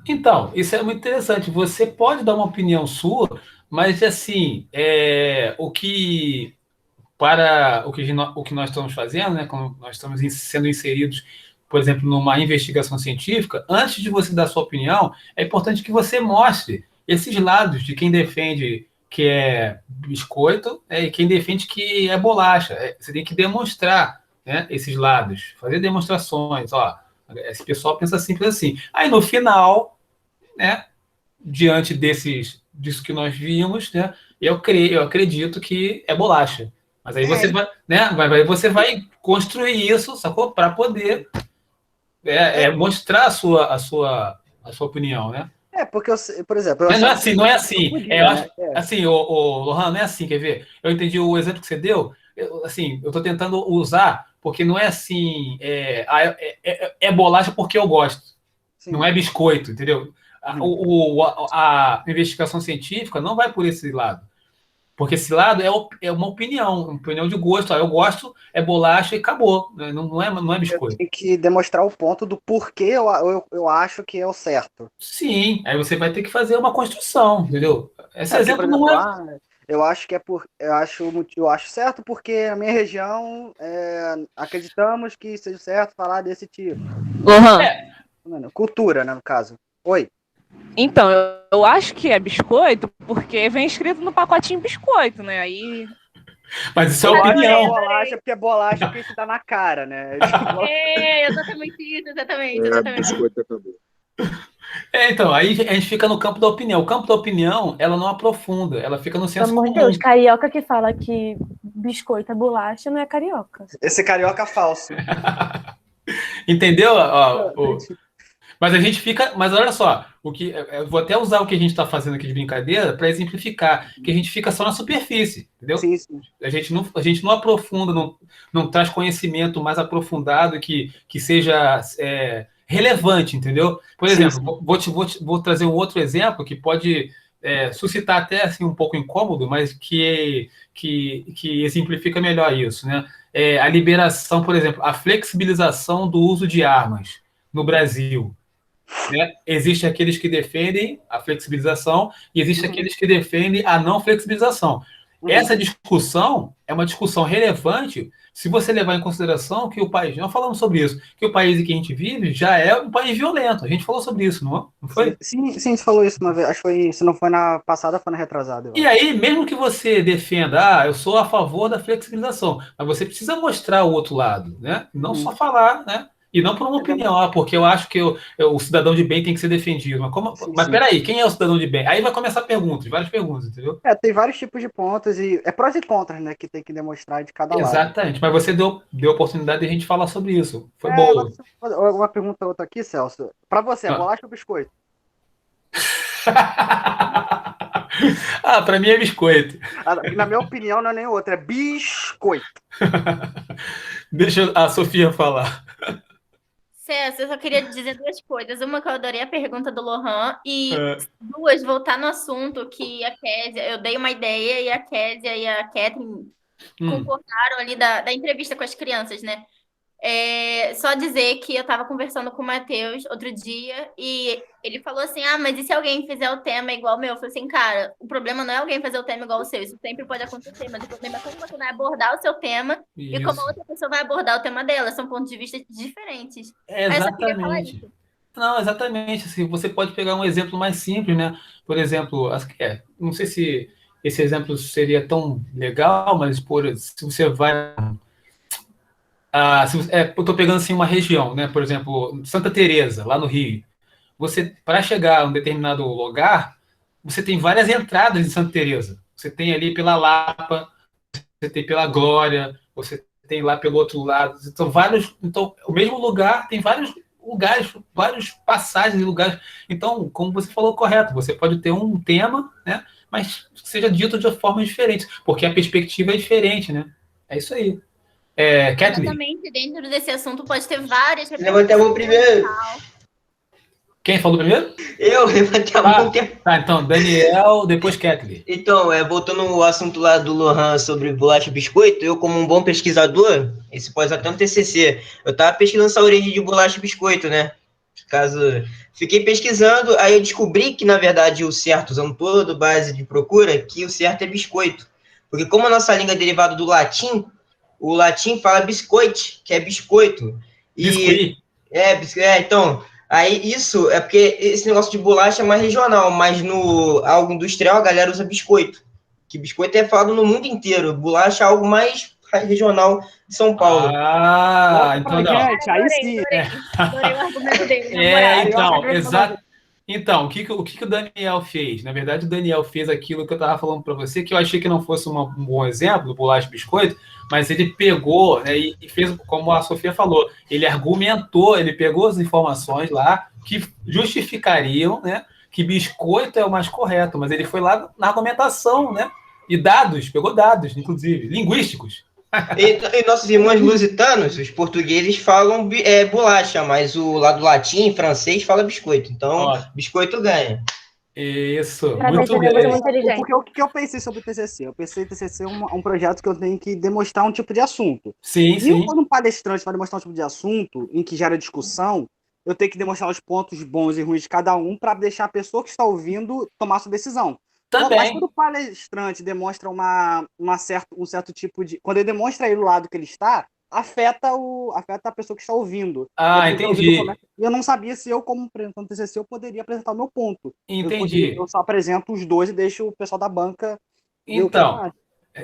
Então, isso é muito interessante. Você pode dar uma opinião sua, mas assim, o que nós estamos fazendo, né, quando nós estamos sendo inseridos, por exemplo, numa investigação científica, antes de você dar sua opinião, é importante que você mostre esses lados de quem defende que é biscoito, e quem defende que é bolacha. Você tem que demonstrar, né, esses lados, fazer demonstrações. Ó, esse pessoal pensa assim. Aí, no final, né, diante disso que nós vimos, né, eu acredito que é bolacha. Mas aí você vai, né, você vai construir isso, sacou? Para poder mostrar a sua opinião, né? Porque, por exemplo... Mas não é assim. Assim, Lohan, não é assim, quer ver? Eu entendi o exemplo que você deu. Eu estou tentando usar, porque não é assim, é bolacha porque eu gosto. Sim. Não é biscoito, entendeu? A investigação científica não vai por esse lado. Porque esse lado é uma opinião de gosto. Eu gosto, é bolacha e acabou. Não é biscoito. Tem que demonstrar o ponto do porquê eu acho que é o certo. Sim, aí você vai ter que fazer uma construção, entendeu? Esse exemplo não é... Eu acho que eu acho certo porque na minha região acreditamos que seja certo falar desse tipo. Cultura, né, no caso. Oi. Então, eu acho que é biscoito porque vem escrito no pacotinho biscoito, né? Aí... Mas isso é opinião. Bolacha porque é bolacha porque isso tá na cara, né? Exatamente isso, exatamente. Biscoito também. Então, aí a gente fica no campo da opinião. O campo da opinião, ela não aprofunda, ela fica no senso comum. Pelo amor de Deus, carioca que fala que biscoito é bolacha não é carioca. Esse carioca falso. Entendeu? Mas a gente fica... Mas olha só, eu vou até usar o que a gente está fazendo aqui de brincadeira para exemplificar, que a gente fica só na superfície, entendeu? Sim. A gente não aprofunda, não traz conhecimento mais aprofundado que seja relevante, entendeu? Por exemplo, vou trazer um outro exemplo que pode suscitar até assim, um pouco incômodo, mas que exemplifica melhor isso, né? A liberação, por exemplo, a flexibilização do uso de armas no Brasil. Né? Existem aqueles que defendem a flexibilização e existem aqueles que defendem a não flexibilização. Essa discussão é uma discussão relevante se você levar em consideração que o país, nós falamos sobre isso, que o país em que a gente vive já é um país violento. A gente falou sobre isso, não foi? Sim, a gente falou isso uma vez. Acho que foi, se não foi na passada, foi na retrasada. E aí, mesmo que você defenda, eu sou a favor da flexibilização, mas você precisa mostrar o outro lado, né? Não só falar, né? E não por uma opinião, porque eu acho que o cidadão de bem tem que ser defendido. Mas peraí, quem é o cidadão de bem? Aí vai começar várias perguntas, entendeu? Tem vários tipos de pontos e é prós e contras, né, que tem que demonstrar de cada lado. Exatamente, mas você deu oportunidade de a gente falar sobre isso. Foi boa. Uma pergunta outra aqui, Celso. Pra você, é bolacha ou biscoito? Pra mim é biscoito. Na minha opinião, não é nem outra, é biscoito. Deixa a Sofia falar. César, eu só queria dizer duas coisas. Uma, que eu adorei a pergunta do Lohan, e duas, voltar no assunto que a Kézia, eu dei uma ideia e a Kézia e a Catherine concordaram ali da entrevista com as crianças, né? Só dizer que eu estava conversando com o Matheus outro dia e ele falou assim, mas e se alguém fizer o tema igual o meu? Eu falei assim, cara, o problema não é alguém fazer o tema igual o seu, isso sempre pode acontecer, mas o problema é como você vai abordar o seu tema e como a outra pessoa vai abordar o tema dela, são pontos de vista diferentes. Exatamente. Não, exatamente, assim, você pode pegar um exemplo mais simples, né? Por exemplo, não sei se esse exemplo seria tão legal, mas se você vai... eu estou pegando assim uma região, né? Por exemplo, Santa Teresa, lá no Rio. Você, para chegar a um determinado lugar, você tem várias entradas em Santa Teresa. Você tem ali pela Lapa, você tem pela Glória, você tem lá pelo outro lado. Então, o mesmo lugar tem vários lugares, várias passagens de lugares. Então, como você falou, correto, você pode ter um tema, né? Mas seja dito de forma diferente, porque a perspectiva é diferente, né? É isso aí. Kathleen. Exatamente, dentro desse assunto pode ter várias... Levantei a mão primeiro. Quem falou primeiro? Eu levantei a mão. Então, Daniel, depois Kathleen. Então, voltando ao assunto lá do Lohan sobre bolacha e biscoito, eu, como um bom pesquisador, esse pode até um TCC, eu tava pesquisando essa origem de bolacha e biscoito, né? Fiquei pesquisando, aí eu descobri que, na verdade, o certo, usando toda a base de procura, que o certo é biscoito. Porque como a nossa língua é derivada do latim, o latim fala biscoite, que é biscoito. Biscuit. Então, aí isso é porque esse negócio de bolacha é mais regional, mas no algo industrial a galera usa biscoito. Que biscoito é falado no mundo inteiro. Bolacha é algo mais regional de São Paulo. Então não. Aí sim. Adorei o argumento dele. Exato. Então, o que o Daniel fez? Na verdade, o Daniel fez aquilo que eu estava falando para você, que eu achei que não fosse um bom exemplo do bolacha e biscoito, mas ele pegou, né, e fez, como a Sofia falou, ele argumentou, ele pegou as informações lá que justificariam, né, que biscoito é o mais correto, mas ele foi lá na argumentação, né, e pegou dados, inclusive, linguísticos. E nossos irmãos lusitanos, os portugueses falam bolacha, mas o lado latim, francês, fala biscoito. Então, biscoito ganha. Isso, muito bem. Porque o que eu pensei sobre o TCC? Eu pensei que o TCC é um projeto que eu tenho que demonstrar um tipo de assunto. Sim. Quando um palestrante vai demonstrar um tipo de assunto em que gera discussão, eu tenho que demonstrar os pontos bons e ruins de cada um para deixar a pessoa que está ouvindo tomar sua decisão. Também. Mas quando o palestrante demonstra um certo tipo de... Quando ele demonstra aí o lado que ele está, afeta a pessoa que está ouvindo. Entendi. Eu não sabia se eu, como apresentando o TCC, eu poderia apresentar o meu ponto. Entendi. Eu só apresento os dois e deixo o pessoal da banca... Então,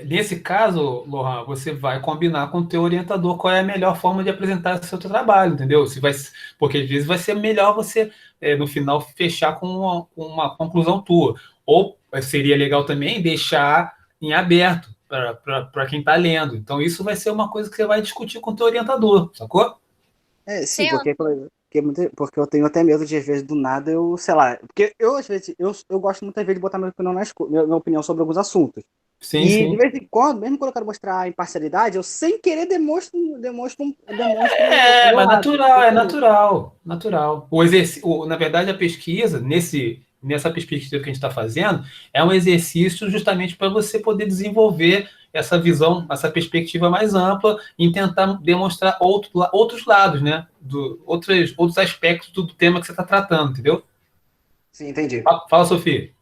nesse caso, Lohan, você vai combinar com o teu orientador qual é a melhor forma de apresentar o seu trabalho, entendeu? Porque às vezes vai ser melhor você, no final, fechar com uma conclusão tua. Ou seria legal também deixar em aberto para quem está lendo. Então, isso vai ser uma coisa que você vai discutir com o teu orientador, sacou? Sim, porque eu tenho até medo de, às vezes, do nada, sei lá... Porque às vezes, eu gosto muitas vezes de botar minha opinião sobre alguns assuntos. Sim. De vez em quando, mesmo quando eu quero mostrar a imparcialidade, eu sem querer demonstro mas natural. Na verdade, a pesquisa, nessa perspectiva que a gente está fazendo, é um exercício justamente para você poder desenvolver essa visão, essa perspectiva mais ampla, em tentar demonstrar outros lados, né? Outros aspectos do tema que você está tratando, entendeu? Sim, entendi. Fala, Sofia.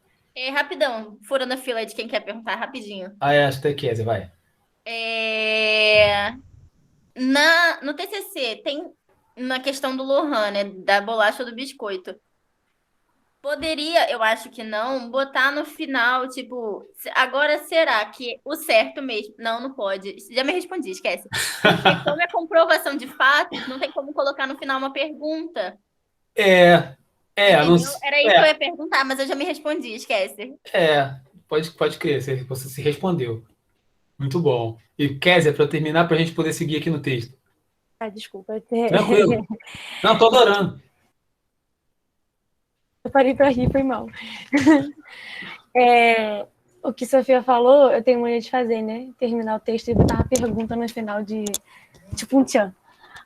Rapidão, furando a fila de quem quer perguntar, rapidinho. Acho que é Kézia, vai. No TCC, tem na questão do Lohan, né, da bolacha ou do biscoito. Poderia, eu acho que não, botar no final, tipo, agora será que o certo mesmo? Não pode. Já me respondi, esquece. Porque como é comprovação de fatos, não tem como colocar no final uma pergunta. Não... Era isso que eu ia perguntar, mas eu já me respondi, esquece. Pode crer, você se respondeu. Muito bom. E Kézia, para terminar, para a gente poder seguir aqui no texto. Desculpa. Tranquilo. Não, tô adorando. Eu parei para rir, foi mal. O que a Sofia falou, eu tenho mania de fazer, né? Terminar o texto e botar uma pergunta no final de... Tipo um tchan.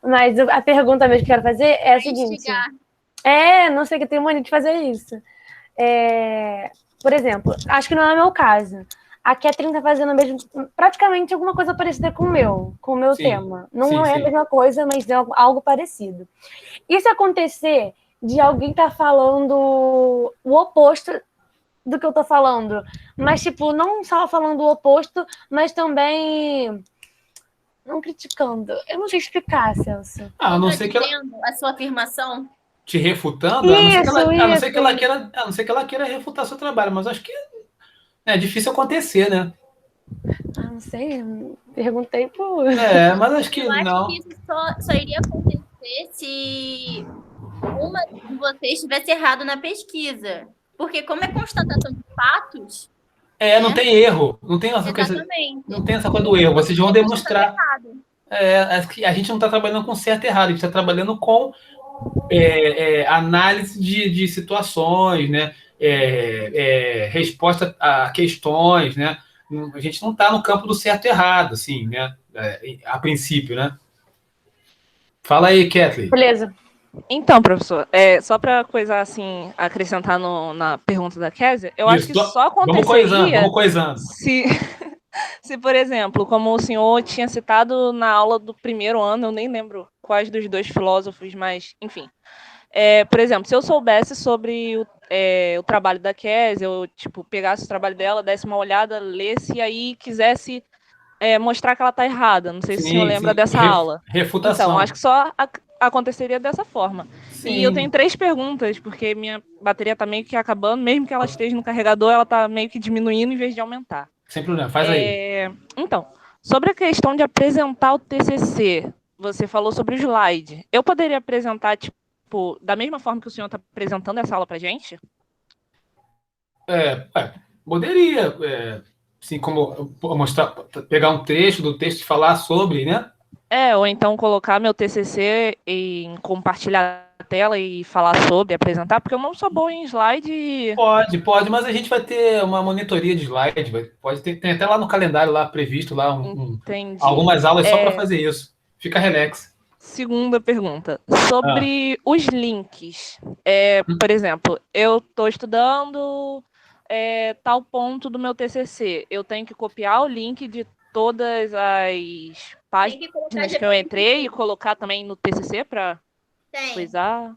Mas a pergunta mesmo que eu quero fazer é a seguinte... não sei, que eu tenho mania de fazer isso. Por exemplo, acho que não é o meu caso. A Catherine está fazendo praticamente alguma coisa parecida com o meu tema. Não é a mesma coisa, mas é algo parecido. E se acontecer de alguém estar falando o oposto do que eu estou falando, mas, tipo, não só falando o oposto, mas também não criticando. Eu não sei explicar, Celso. A não ser que a sua afirmação... Te refutando? A não ser que ela queira refutar seu trabalho, mas acho que é difícil acontecer, né? Não sei, perguntei por... mas acho que eu não. Acho que isso só iria acontecer se uma de vocês estivesse errado na pesquisa. Porque como é constatação de fatos... não tem erro. Não tem essa coisa do erro. Vocês vão demonstrar... A gente não está trabalhando com certo e errado, a gente está trabalhando com análise de situações, né? Resposta a questões, né? A gente não está no campo do certo e errado, assim, né? A princípio, né? Fala aí, Kathleen. Beleza. Então, professor, só para coisa assim, acrescentar na pergunta da Kézia, eu acho que só aconteceria... Vamos coisando. Se, por exemplo, como o senhor tinha citado na aula do primeiro ano, eu nem lembro quais dos dois filósofos, mas, enfim. Por exemplo, se eu soubesse sobre o trabalho da Kézia, eu pegasse o trabalho dela, desse uma olhada, lesse e aí quisesse mostrar que ela está errada. Não sei se o senhor lembra dessa aula. Refutação. Então, acho que só aconteceria dessa forma. Sim. E eu tenho 3 perguntas, porque minha bateria está meio que acabando, mesmo que ela esteja no carregador, ela está meio que diminuindo em vez de aumentar. Sem problema, faz aí. Então, sobre a questão de apresentar o TCC, você falou sobre o slide. Eu poderia apresentar, tipo, da mesma forma que o senhor está apresentando essa aula para a gente? Poderia, assim, como mostrar, pegar um trecho do texto e falar sobre, né? Ou então colocar meu TCC em compartilhar a tela e falar sobre, apresentar, porque eu não sou boa em slide. Pode, mas a gente vai ter uma monitoria de slide, pode ter, tem até lá no calendário lá previsto lá algumas aulas só para fazer isso. Fica relax. Segunda pergunta, sobre os links. Por exemplo, eu estou estudando tal ponto do meu TCC, eu tenho que copiar o link de todas as páginas que eu entrei e colocar também no TCC para coisar?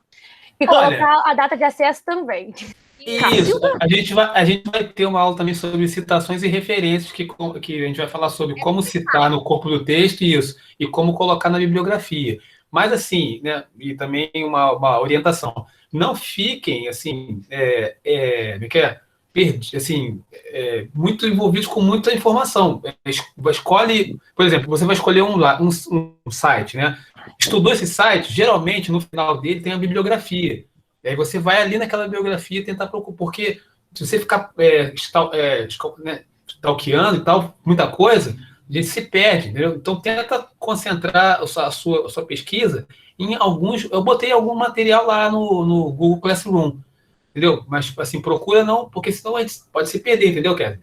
E colocar a data de acesso também. Isso, a gente vai ter uma aula também sobre citações e referências que a gente vai falar sobre como citar no corpo do texto e como colocar na bibliografia. Mas assim, né, e também uma orientação. Não fiquem assim, muito envolvidos com muita informação. Escolhe, por exemplo, você vai escolher um site, né? Estudou esse site, geralmente no final dele tem a bibliografia. E aí você vai ali naquela bibliografia tentar procurar, porque se você ficar stalkeando e tal, muita coisa, a gente se perde, entendeu? Então tenta concentrar a sua pesquisa em alguns. Eu botei algum material lá no Google Classroom, entendeu? Mas assim, procura não, porque senão a gente pode se perder, entendeu, Kevin?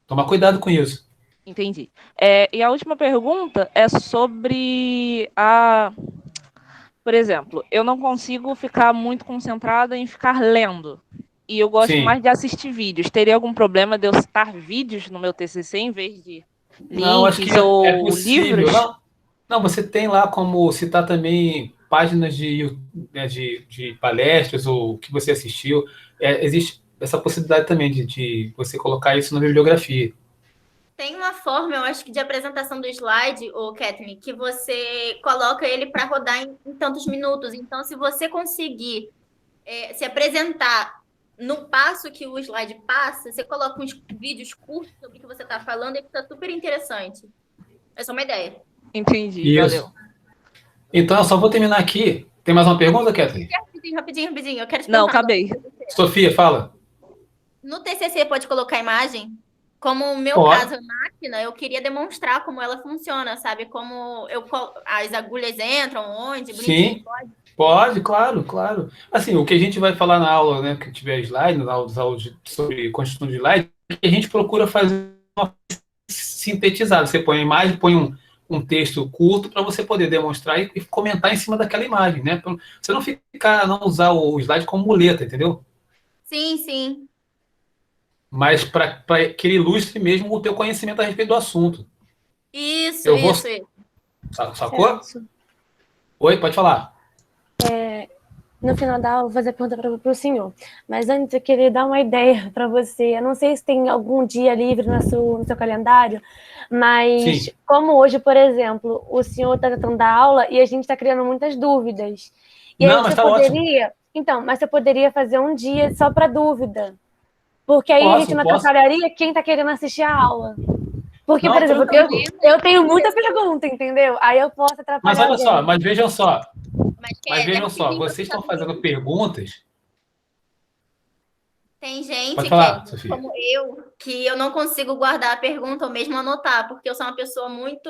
Toma cuidado com isso. Entendi. E a última pergunta é sobre por exemplo, eu não consigo ficar muito concentrada em ficar lendo. E eu gosto mais de assistir vídeos. Teria algum problema de eu citar vídeos no meu TCC em vez de links ou livros? Não, você tem lá como citar também páginas de palestras ou que você assistiu. Existe essa possibilidade também de você colocar isso na bibliografia. Tem uma forma, eu acho que de apresentação do slide, Kathleen, que você coloca ele para rodar em tantos minutos. Então, se você conseguir se apresentar no passo que o slide passa, você coloca uns vídeos curtos sobre o que você está falando e fica super interessante. Essa é uma ideia. Entendi, valeu. Então, eu só vou terminar aqui. Tem mais uma pergunta, Kathleen? Rapidinho. Eu quero te Não, acabei. Sofia, fala. No TCC pode colocar imagem? Como o meu caso é máquina, eu queria demonstrar como ela funciona, sabe? Como as agulhas entram, onde, bonitinho. Sim, pode, claro. Assim, o que a gente vai falar na aula, né, que tiver slide, nas aulas sobre construção de slide, a gente procura fazer uma sintetizada. Você põe a imagem, põe um texto curto para você poder demonstrar e comentar em cima daquela imagem, né? Pra você não usar o slide como muleta, entendeu? Sim. Mas para que ele ilustre mesmo o teu conhecimento a respeito do assunto. Isso. Sacou? Oi, pode falar. No final da aula, vou fazer a pergunta para o senhor. Mas antes, eu queria dar uma ideia para você. Eu não sei se tem algum dia livre no seu calendário, mas como hoje, por exemplo, o senhor está tratando da aula e a gente está criando muitas dúvidas. E não, mas está ótimo. Então, mas você poderia fazer um dia só para dúvida. Porque aí a gente não atrapalharia quem está querendo assistir a aula. Porque, por exemplo, eu tenho muita pergunta, entendeu? Aí eu posso atrapalhar. Mas olha só, mas vejam só. Vocês estão fazendo perguntas. Tem gente como que eu não consigo guardar a pergunta ou mesmo anotar, porque eu sou uma pessoa muito...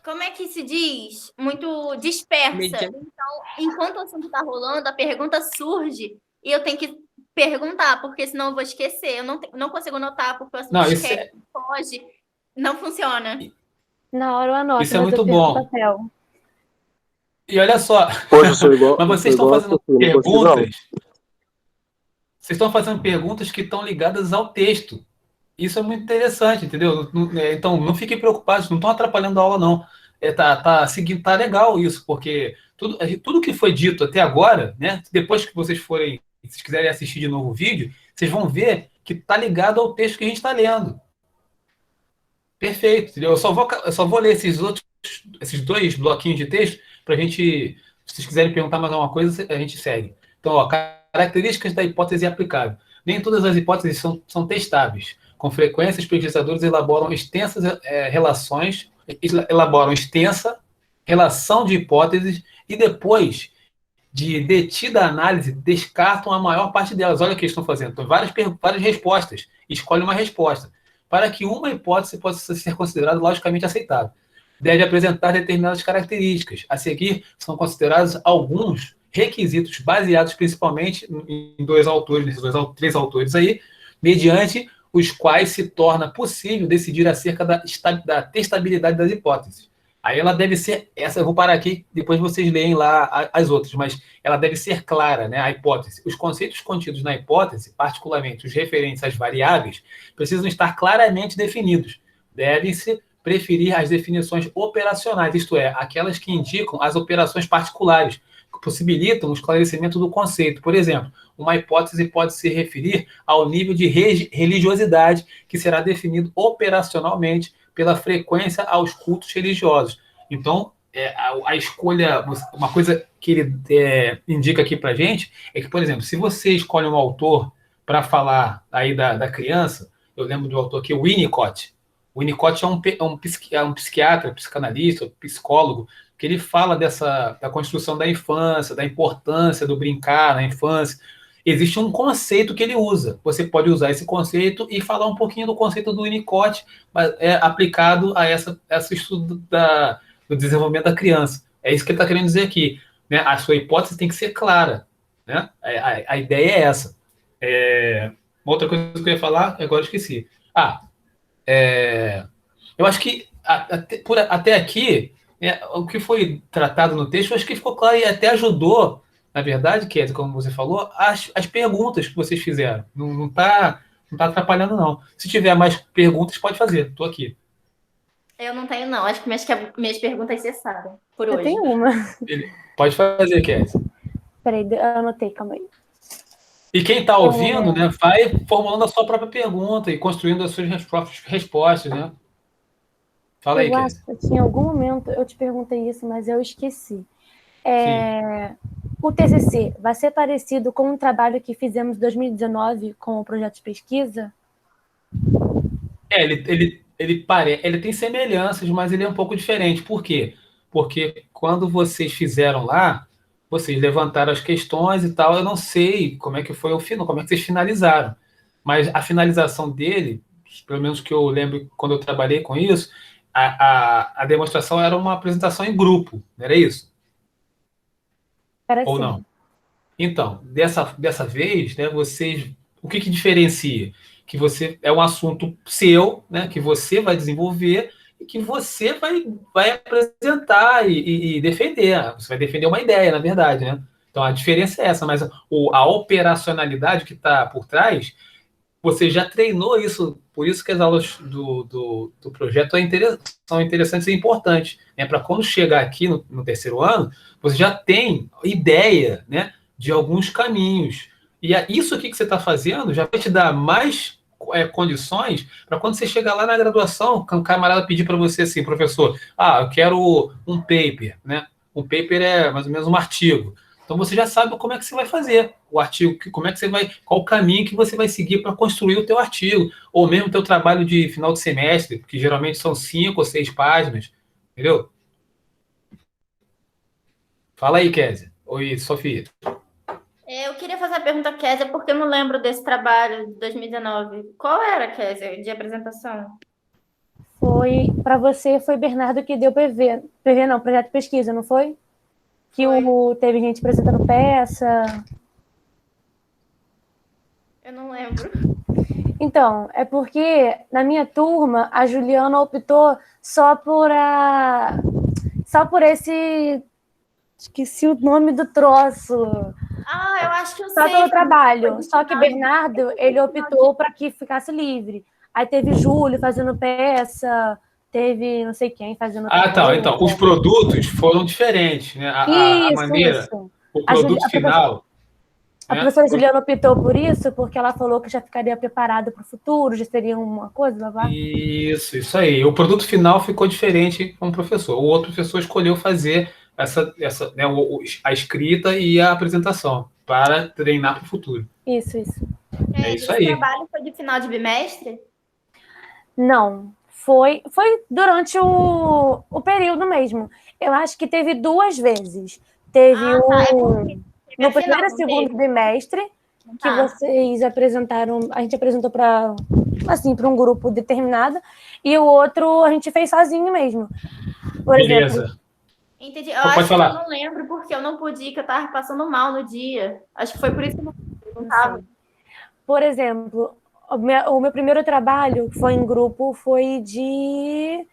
Como é que se diz? Muito dispersa. Então, enquanto o assunto está rolando, a pergunta surge e eu tenho que perguntar, porque senão eu vou esquecer. Eu não consigo anotar, porque o assunto foge. Não funciona. Na hora eu anoto. Isso é muito bom. Papel. E olha só, mas vocês estão fazendo perguntas. Vocês estão fazendo perguntas que estão ligadas ao texto. Isso é muito interessante, entendeu? Então, não fiquem preocupados, não estão atrapalhando a aula, não. Tá legal isso, porque tudo que foi dito até agora, né? Depois que vocês quiserem assistir de novo o vídeo, vocês vão ver que está ligado ao texto que a gente está lendo. Perfeito, entendeu? Eu só vou ler esses 2 bloquinhos de texto para a gente, se vocês quiserem perguntar mais alguma coisa, a gente segue. Então, características da hipótese aplicável. nem todas as hipóteses são testáveis. Com frequência, os pesquisadores elaboram extensa relação de hipóteses e depois de detida análise, descartam a maior parte delas. Olha o que eles estão fazendo. Então, várias respostas. Escolhe uma resposta. Para que uma hipótese possa ser considerada logicamente aceitável, deve apresentar determinadas características. A seguir, são considerados alguns requisitos baseados principalmente em dois autores, nesses três autores aí, mediante os quais se torna possível decidir acerca da testabilidade das hipóteses. Aí ela deve ser, essa eu vou parar aqui, depois vocês leem lá as outras, mas ela deve ser clara, né, a hipótese. Os conceitos contidos na hipótese, particularmente os referentes às variáveis, precisam estar claramente definidos. Devem-se preferir as definições operacionais, isto é, aquelas que indicam as operações particulares, que possibilitam o esclarecimento do conceito. Por exemplo, uma hipótese pode se referir ao nível de religiosidade, que será definido operacionalmente pela frequência aos cultos religiosos. Então, a escolha, uma coisa que ele indica aqui para a gente, é que, por exemplo, se você escolhe um autor para falar aí da criança, eu lembro do autor aqui, o Winnicott. O Winnicott é um psiquiatra, psicanalista, psicólogo, que ele fala da construção da infância, da importância do brincar na infância. Existe um conceito que ele usa. Você pode usar esse conceito e falar um pouquinho do conceito do Winnicott, aplicado a esse estudo do desenvolvimento da criança. É isso que ele está querendo dizer aqui, né? A sua hipótese tem que ser clara, né? A ideia é essa. Uma outra coisa que eu ia falar, agora eu esqueci. Eu acho que até aqui, o que foi tratado no texto, eu acho que ficou claro e até ajudou, na verdade, Kézia, como você falou, as perguntas que vocês fizeram. Não tá atrapalhando, não. Se tiver mais perguntas, pode fazer. Estou aqui. Eu não tenho, não. Acho que minhas perguntas cessaram por hoje. Eu tenho uma. Pode fazer, Kézia. Peraí, eu anotei, calma aí. E quem está ouvindo, né, vai formulando a sua própria pergunta e construindo as suas próprias respostas, né? Fala aí, Kézia. Eu acho que em algum momento eu te perguntei isso, mas eu esqueci. O TCC vai ser parecido com um trabalho que fizemos em 2019 com o projeto de pesquisa? Ele tem semelhanças, mas ele é um pouco diferente. Por quê? Porque quando vocês fizeram lá, vocês levantaram as questões e tal, eu não sei como é que foi o final, como é que vocês finalizaram. Mas a finalização dele, pelo menos que eu lembro quando eu trabalhei com isso, a demonstração era uma apresentação em grupo, não era isso? Era ou assim. não? Então, dessa vez, né, o que diferencia? Que você é um assunto seu, né, que você vai desenvolver e que você vai apresentar e defender. Você vai defender uma ideia, na verdade, né? Então, a diferença é essa, mas a operacionalidade que está por trás, você já treinou isso, por isso que as aulas do projeto são interessantes e importantes, né? Para quando chegar aqui no terceiro ano, você já tem ideia, né, de alguns caminhos. E isso aqui que você está fazendo já vai te dar mais condições para quando você chegar lá na graduação, o camarada pedir para você assim, professor, eu quero um paper, né? Um paper é mais ou menos um artigo. Então você já sabe como é que você vai fazer o artigo, qual o caminho que você vai seguir para construir o teu artigo, ou mesmo o teu trabalho de final de semestre, que geralmente são 5 ou 6 páginas, entendeu? Fala aí, Kézia. Oi, Sofia. Eu queria fazer a pergunta, Kézia, porque eu não lembro desse trabalho de 2019. Qual era, Kézia, de apresentação? Para você, foi Bernardo que deu PV não, projeto de pesquisa, não foi? Que teve gente apresentando peça. Eu não lembro. Então, é porque na minha turma, a Juliana optou só por esse... Esqueci o nome do troço. Eu acho que eu sei. Só pelo trabalho. Só que Bernardo, ele optou para que ficasse livre. Aí teve Júlio fazendo peça, teve não sei quem fazendo peça. Então, os produtos foram diferentes, né? A maneira, o produto final. A professora Juliana optou por isso, porque ela falou que já ficaria preparado para o futuro, já seria uma coisa, blá, blá. Isso aí. O produto final ficou diferente com o professor. O outro professor escolheu fazer né, a escrita e a apresentação para treinar para o futuro. Isso. É isso aí. O trabalho foi de final de bimestre? Não, foi durante o período mesmo. Eu acho que teve 2 vezes. Teve no primeiro e segundo bimestre, que vocês apresentaram, a gente apresentou para um grupo determinado, e o outro a gente fez sozinho mesmo. Por exemplo. Entendi. Eu acho que eu não lembro, porque eu não pude, que eu estava passando mal no dia. Acho que foi por isso que eu não estava. Por exemplo, o meu primeiro trabalho, que foi em grupo, foi de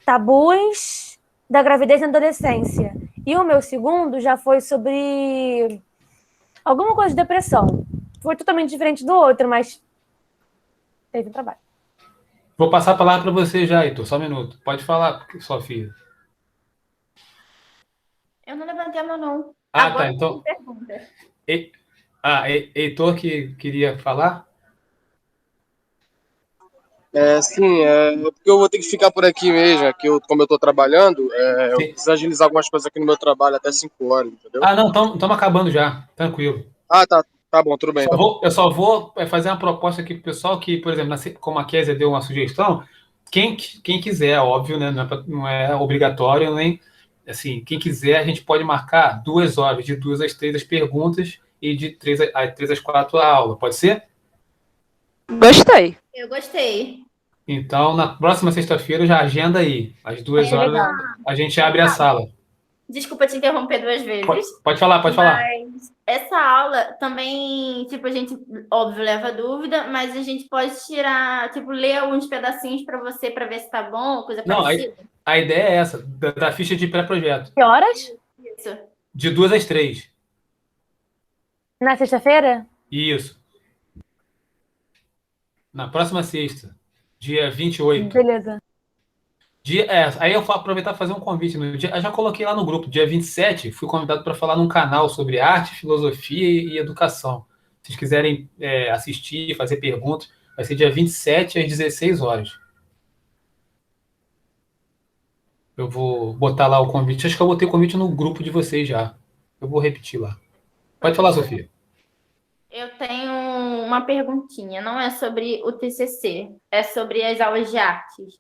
tabus da gravidez na adolescência. E o meu segundo já foi sobre alguma coisa de depressão. Foi totalmente diferente do outro, mas teve um trabalho. Vou passar a palavra para você já, Heitor. Só um minuto. Pode falar, Sofia. Eu não levantei a mão, não. Agora tá. Então. Heitor que queria falar? Sim, porque eu vou ter que ficar por aqui mesmo, como eu estou trabalhando, eu preciso agilizar algumas coisas aqui no meu trabalho até 5 horas, entendeu? Não, estamos acabando já, tranquilo. Tá bom, tudo bem. Eu só vou fazer uma proposta aqui para o pessoal que, por exemplo, como a Kézia deu uma sugestão, quem quiser, óbvio, né, não é obrigatório, nem assim, quem quiser, a gente pode marcar 2 horas, de 2 às 3 as perguntas e de 3 às 4 a aula, pode ser? Gostei. Eu gostei. Então, na próxima sexta-feira, já agenda aí. Às 2 horas, a gente abre a sala. Desculpa te interromper 2 vezes. Pode falar. Mas essa aula também, a gente, óbvio, leva dúvida, mas a gente pode tirar, ler alguns pedacinhos para você, para ver se tá bom, coisa parecida. A ideia é essa, da ficha de pré-projeto. Que horas? Isso. De 2 às 3. Na sexta-feira? Isso. Na próxima sexta, dia 28. Beleza. Aí eu vou aproveitar para fazer um convite. Eu já coloquei lá no grupo. Dia 27, fui convidado para falar num canal sobre arte, filosofia e educação. Se vocês quiserem assistir, fazer perguntas, vai ser dia 27 às 16 horas. Eu vou botar lá o convite. Acho que eu botei o convite no grupo de vocês já. Eu vou repetir lá. Pode falar, Sofia. Eu tenho uma perguntinha. Não é sobre o TCC. É sobre as aulas de artes.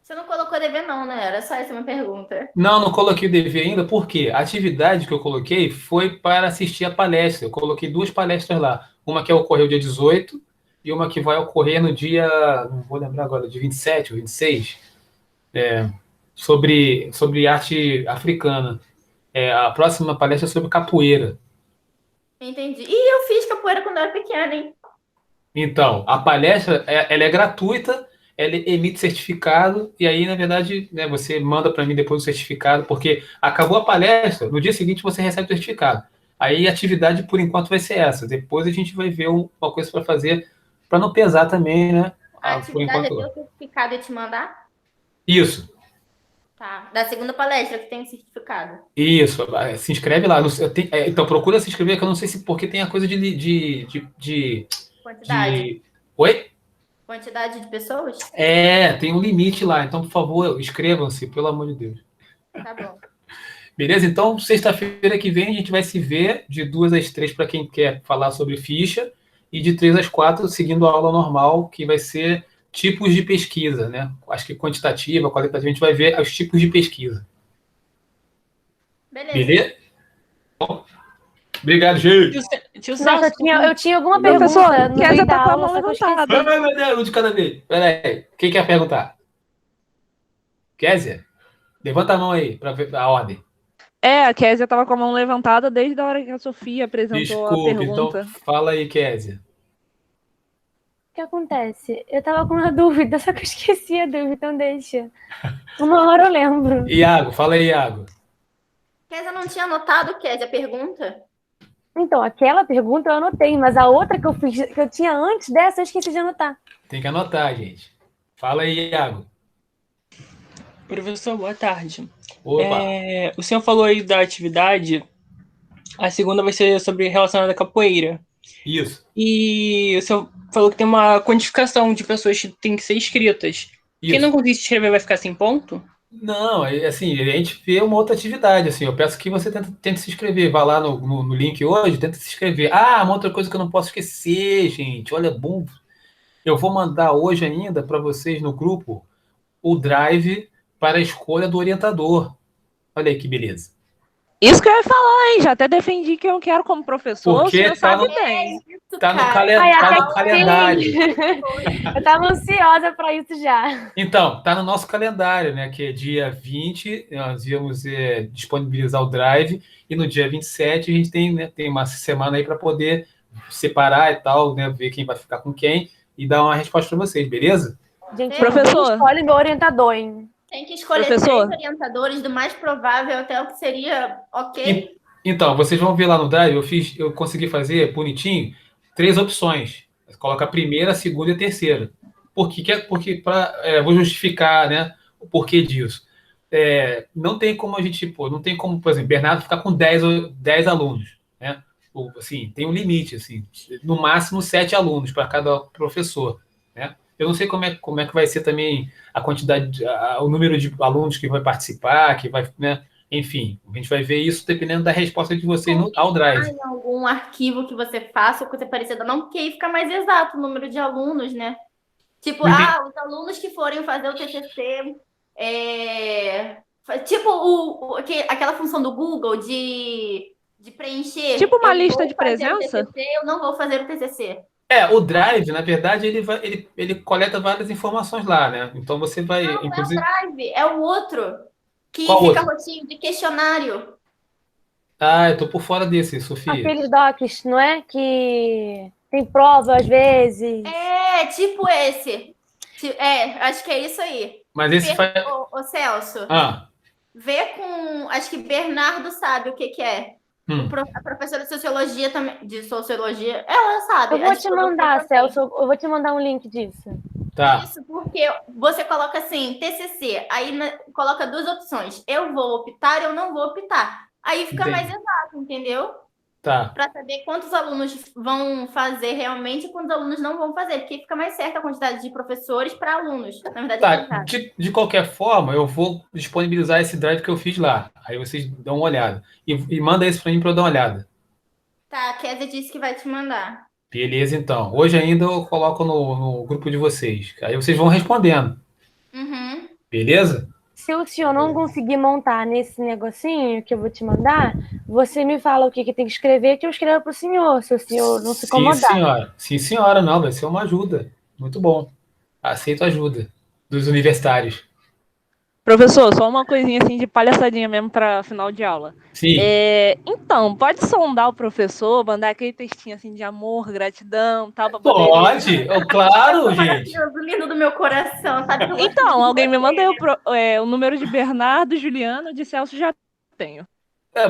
Você não colocou dever não, né? Era só essa uma pergunta. Não coloquei o dever ainda, porque a atividade que eu coloquei foi para assistir a palestra. Eu coloquei 2 palestras lá. Uma que ocorreu dia 18 e uma que vai ocorrer no dia, não vou lembrar agora, dia 27 ou 26, sobre arte africana. A próxima palestra é sobre capoeira. Entendi. E eu fiz capoeira quando eu era pequena, hein? Então, a palestra ela é gratuita, ela emite certificado, e aí, na verdade, né, você manda para mim depois o certificado, porque acabou a palestra, no dia seguinte você recebe o certificado. Aí a atividade, por enquanto, vai ser essa. Depois a gente vai ver uma coisa para fazer, para não pesar também, né? A atividade é ter o certificado e te mandar? Isso. Tá. Da segunda palestra que tem o certificado. Isso. Se inscreve lá. Então, procura se inscrever, que eu não sei se porque tem a coisa de quantidade. Oi? Quantidade de pessoas? Tem um limite lá. Então, por favor, inscrevam-se, pelo amor de Deus. Tá bom. Beleza? Então, sexta-feira que vem a gente vai se ver de 2 às 3 para quem quer falar sobre ficha e de 3 às 4 seguindo a aula normal, que vai ser tipos de pesquisa, né? Acho que quantitativa, qualitativa, a gente vai ver os tipos de pesquisa. Beleza? Bom, obrigado, gente. Nossa, eu tinha alguma pergunta no meio da aula, só que eu esqueci. Um de cada vez. Peraí, quem quer perguntar? Kézia? Levanta a mão aí, para ver a ordem. A Kézia estava com a mão levantada desde a hora que a Sofia apresentou a pergunta. Então fala aí, Kézia. O que acontece? Eu tava com uma dúvida, só que eu esqueci a dúvida, então deixa. Uma hora eu lembro. Iago, fala aí, Iago. Kézia não tinha anotado, Kézia, a pergunta? Então, aquela pergunta eu anotei, mas a outra que eu fiz, que eu tinha antes dessa, eu esqueci de anotar. Tem que anotar, gente. Fala aí, Iago. Professor, boa tarde. Opa. O senhor falou aí da atividade, a segunda vai ser sobre relacionada à capoeira. Isso. E o senhor falou que tem uma quantificação de pessoas que têm que ser inscritas. Isso. Quem não conseguir se inscrever vai ficar sem ponto? Não, assim, a gente vê uma outra atividade, assim, eu peço que você tente se inscrever, vá lá no link hoje, tenta se inscrever. Ah, uma outra coisa que eu não posso esquecer, gente, olha, bom, eu vou mandar hoje ainda para vocês no grupo o drive para a escolha do orientador. Olha aí que beleza. Isso que eu ia falar, hein? Já até defendi que eu quero como professor, porque você sabe bem. Tá no calendário. Eu tava ansiosa para isso já. Então, tá no nosso calendário, né? Que é dia 20, nós íamos disponibilizar o drive, e no dia 27 a gente tem uma semana aí para poder separar e tal, né? Ver quem vai ficar com quem e dar uma resposta para vocês, beleza? Gente, professor, escolhe meu orientador, hein? Tem que escolher 3 orientadores, do mais provável até o que seria ok. Então, vocês vão ver lá no Drive, eu consegui fazer bonitinho 3 opções. Coloca a primeira, a segunda e a terceira. Porque vou justificar, né, o porquê disso. Não tem como a gente, não tem como, por exemplo, Bernardo ficar com 10 alunos, né? Assim, tem um limite, assim, no máximo 7 alunos para cada professor, né? Eu não sei como é que vai ser também a quantidade, o número de alunos que vai participar, que vai, né? Enfim, a gente vai ver isso dependendo da resposta de vocês ao Drive. Tem algum arquivo que você faça ou coisa parecida, não, porque aí fica mais exato o número de alunos, né? Tipo, os alunos que forem fazer o TCC, tipo aquela função do Google de preencher. Tipo uma lista de presença? Eu não vou fazer o TCC. O Drive, na verdade, ele coleta várias informações lá, né? Então você vai. Não, inclusive... não é o Drive, é o outro. Que Qual fica outro? rotinho de questionário. Eu tô por fora desse, Sofia. Aqueles docs, não é? Que tem prova às vezes. Tipo esse. Acho que é isso aí. Mas esse faz... Ô, Celso. Vê com... Acho que Bernardo sabe o que é. A professora de sociologia, ela sabe. Eu vou te mandar, Celso, eu vou te mandar um link disso. Tá. Isso, porque você coloca assim, TCC, aí coloca 2 opções. Eu vou optar, eu não vou optar. Aí fica mais exato, entendeu? Tá. Para saber quantos alunos vão fazer realmente e quantos alunos não vão fazer, porque fica mais certa a quantidade de professores para alunos. Na verdade, de qualquer forma, eu vou disponibilizar esse drive que eu fiz lá. Aí vocês dão uma olhada. E manda esse para mim para eu dar uma olhada. Tá, a Kézia disse que vai te mandar. Beleza, então. Hoje ainda eu coloco no grupo de vocês. Aí vocês vão respondendo. Uhum. Beleza? Se o senhor não conseguir montar nesse negocinho que eu vou te mandar, você me fala o que tem que escrever, que eu escrevo para o senhor, se o senhor não se incomodar. Sim, senhora. Sim, senhora. Não, vai ser uma ajuda. Muito bom. Aceito a ajuda dos universitários. Professor, só uma coisinha assim de palhaçadinha mesmo para final de aula. Sim. Então, pode sondar o professor, mandar aquele textinho assim de amor, gratidão, tal, para poder... Pode, claro, gente. O lindo do meu coração, sabe? Então, alguém me manda o número de Bernardo, Juliano, de Celso já tenho.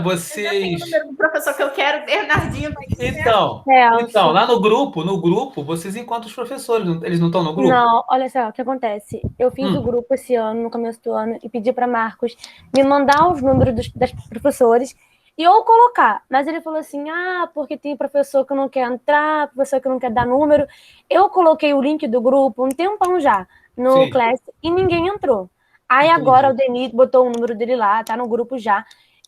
Vocês... Eu tenho o número do professor que eu quero, Bernardinho. Então, lá no grupo, vocês encontram os professores, eles não estão no grupo? Não, olha só, o que acontece? Eu fiz o grupo esse ano, no começo do ano, e pedi para Marcos me mandar os números das professores e eu colocar. Mas ele falou assim, porque tem professor que não quer entrar, professor que não quer dar número. Eu coloquei o link do grupo um tempão já no Class e ninguém entrou. Aí agora o Denis botou o número dele lá, tá no grupo já.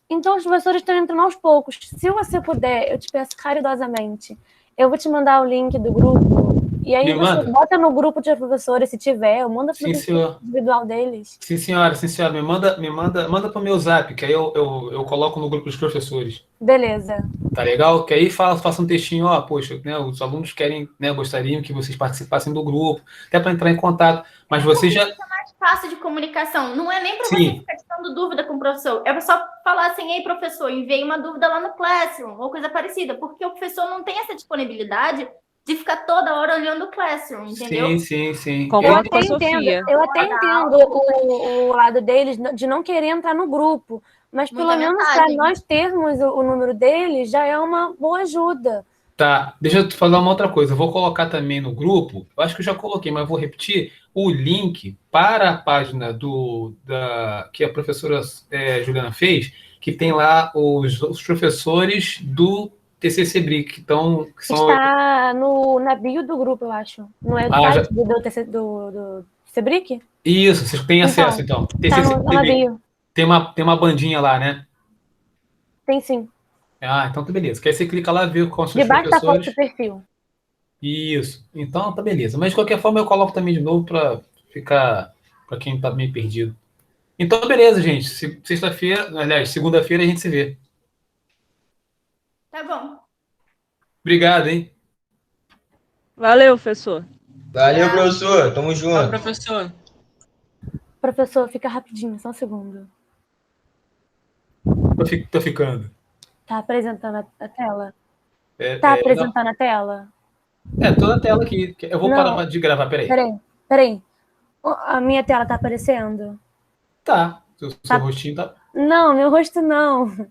Então, os professores estão entrando aos poucos. Se você puder, eu te peço caridosamente, eu vou te mandar o link do grupo. E aí você bota no grupo de professores, se tiver, eu mando para o individual deles. Sim, senhora. Manda para o meu zap, que aí eu coloco no grupo dos professores. Beleza. Tá legal? Que aí faça um textinho, poxa, né, os alunos querem, né, gostariam que vocês participassem do grupo, até para entrar em contato. Mas vocês já... fácil de comunicação. Não é nem para você ficar tirando dúvida com o professor. É só falar assim, ei, professor, enviei uma dúvida lá no Classroom, ou coisa parecida, porque o professor não tem essa disponibilidade de ficar toda hora olhando o Classroom, entendeu? Sim. Concordo com a Sofia. Eu até entendo o lado deles de não querer entrar no grupo, mas pelo menos para nós termos o número deles, já é uma boa ajuda. Tá, deixa eu te falar uma outra coisa. Eu vou colocar também no grupo, eu acho que eu já coloquei, mas vou repetir, o link para a página que a professora Juliana fez, que tem lá os professores do TCC BRIC, que são... Está na bio do grupo, eu acho. Não é do site do Sebrick? Isso, vocês têm acesso, então. Tem uma bandinha lá, né? Tem sim. Ah, então tá beleza. Que aí você clica lá, vê com os seus Debaixo professores. da foto do perfil. Isso. Então tá beleza. Mas de qualquer forma eu coloco também de novo para ficar para quem tá meio perdido. Então beleza, gente. Sexta-feira, aliás, segunda-feira a gente se vê. Tá bom. Obrigado, hein? Valeu, professor. Valeu, professor. Tamo junto. Tchau, professor. Professor, fica rapidinho, só um segundo. Tô ficando. Tá apresentando a tela? Tá apresentando a tela? Tô na tela aqui. Eu vou parar de gravar, peraí. Peraí. A minha tela tá aparecendo? Tá. Seu rostinho tá... Não, meu rosto não.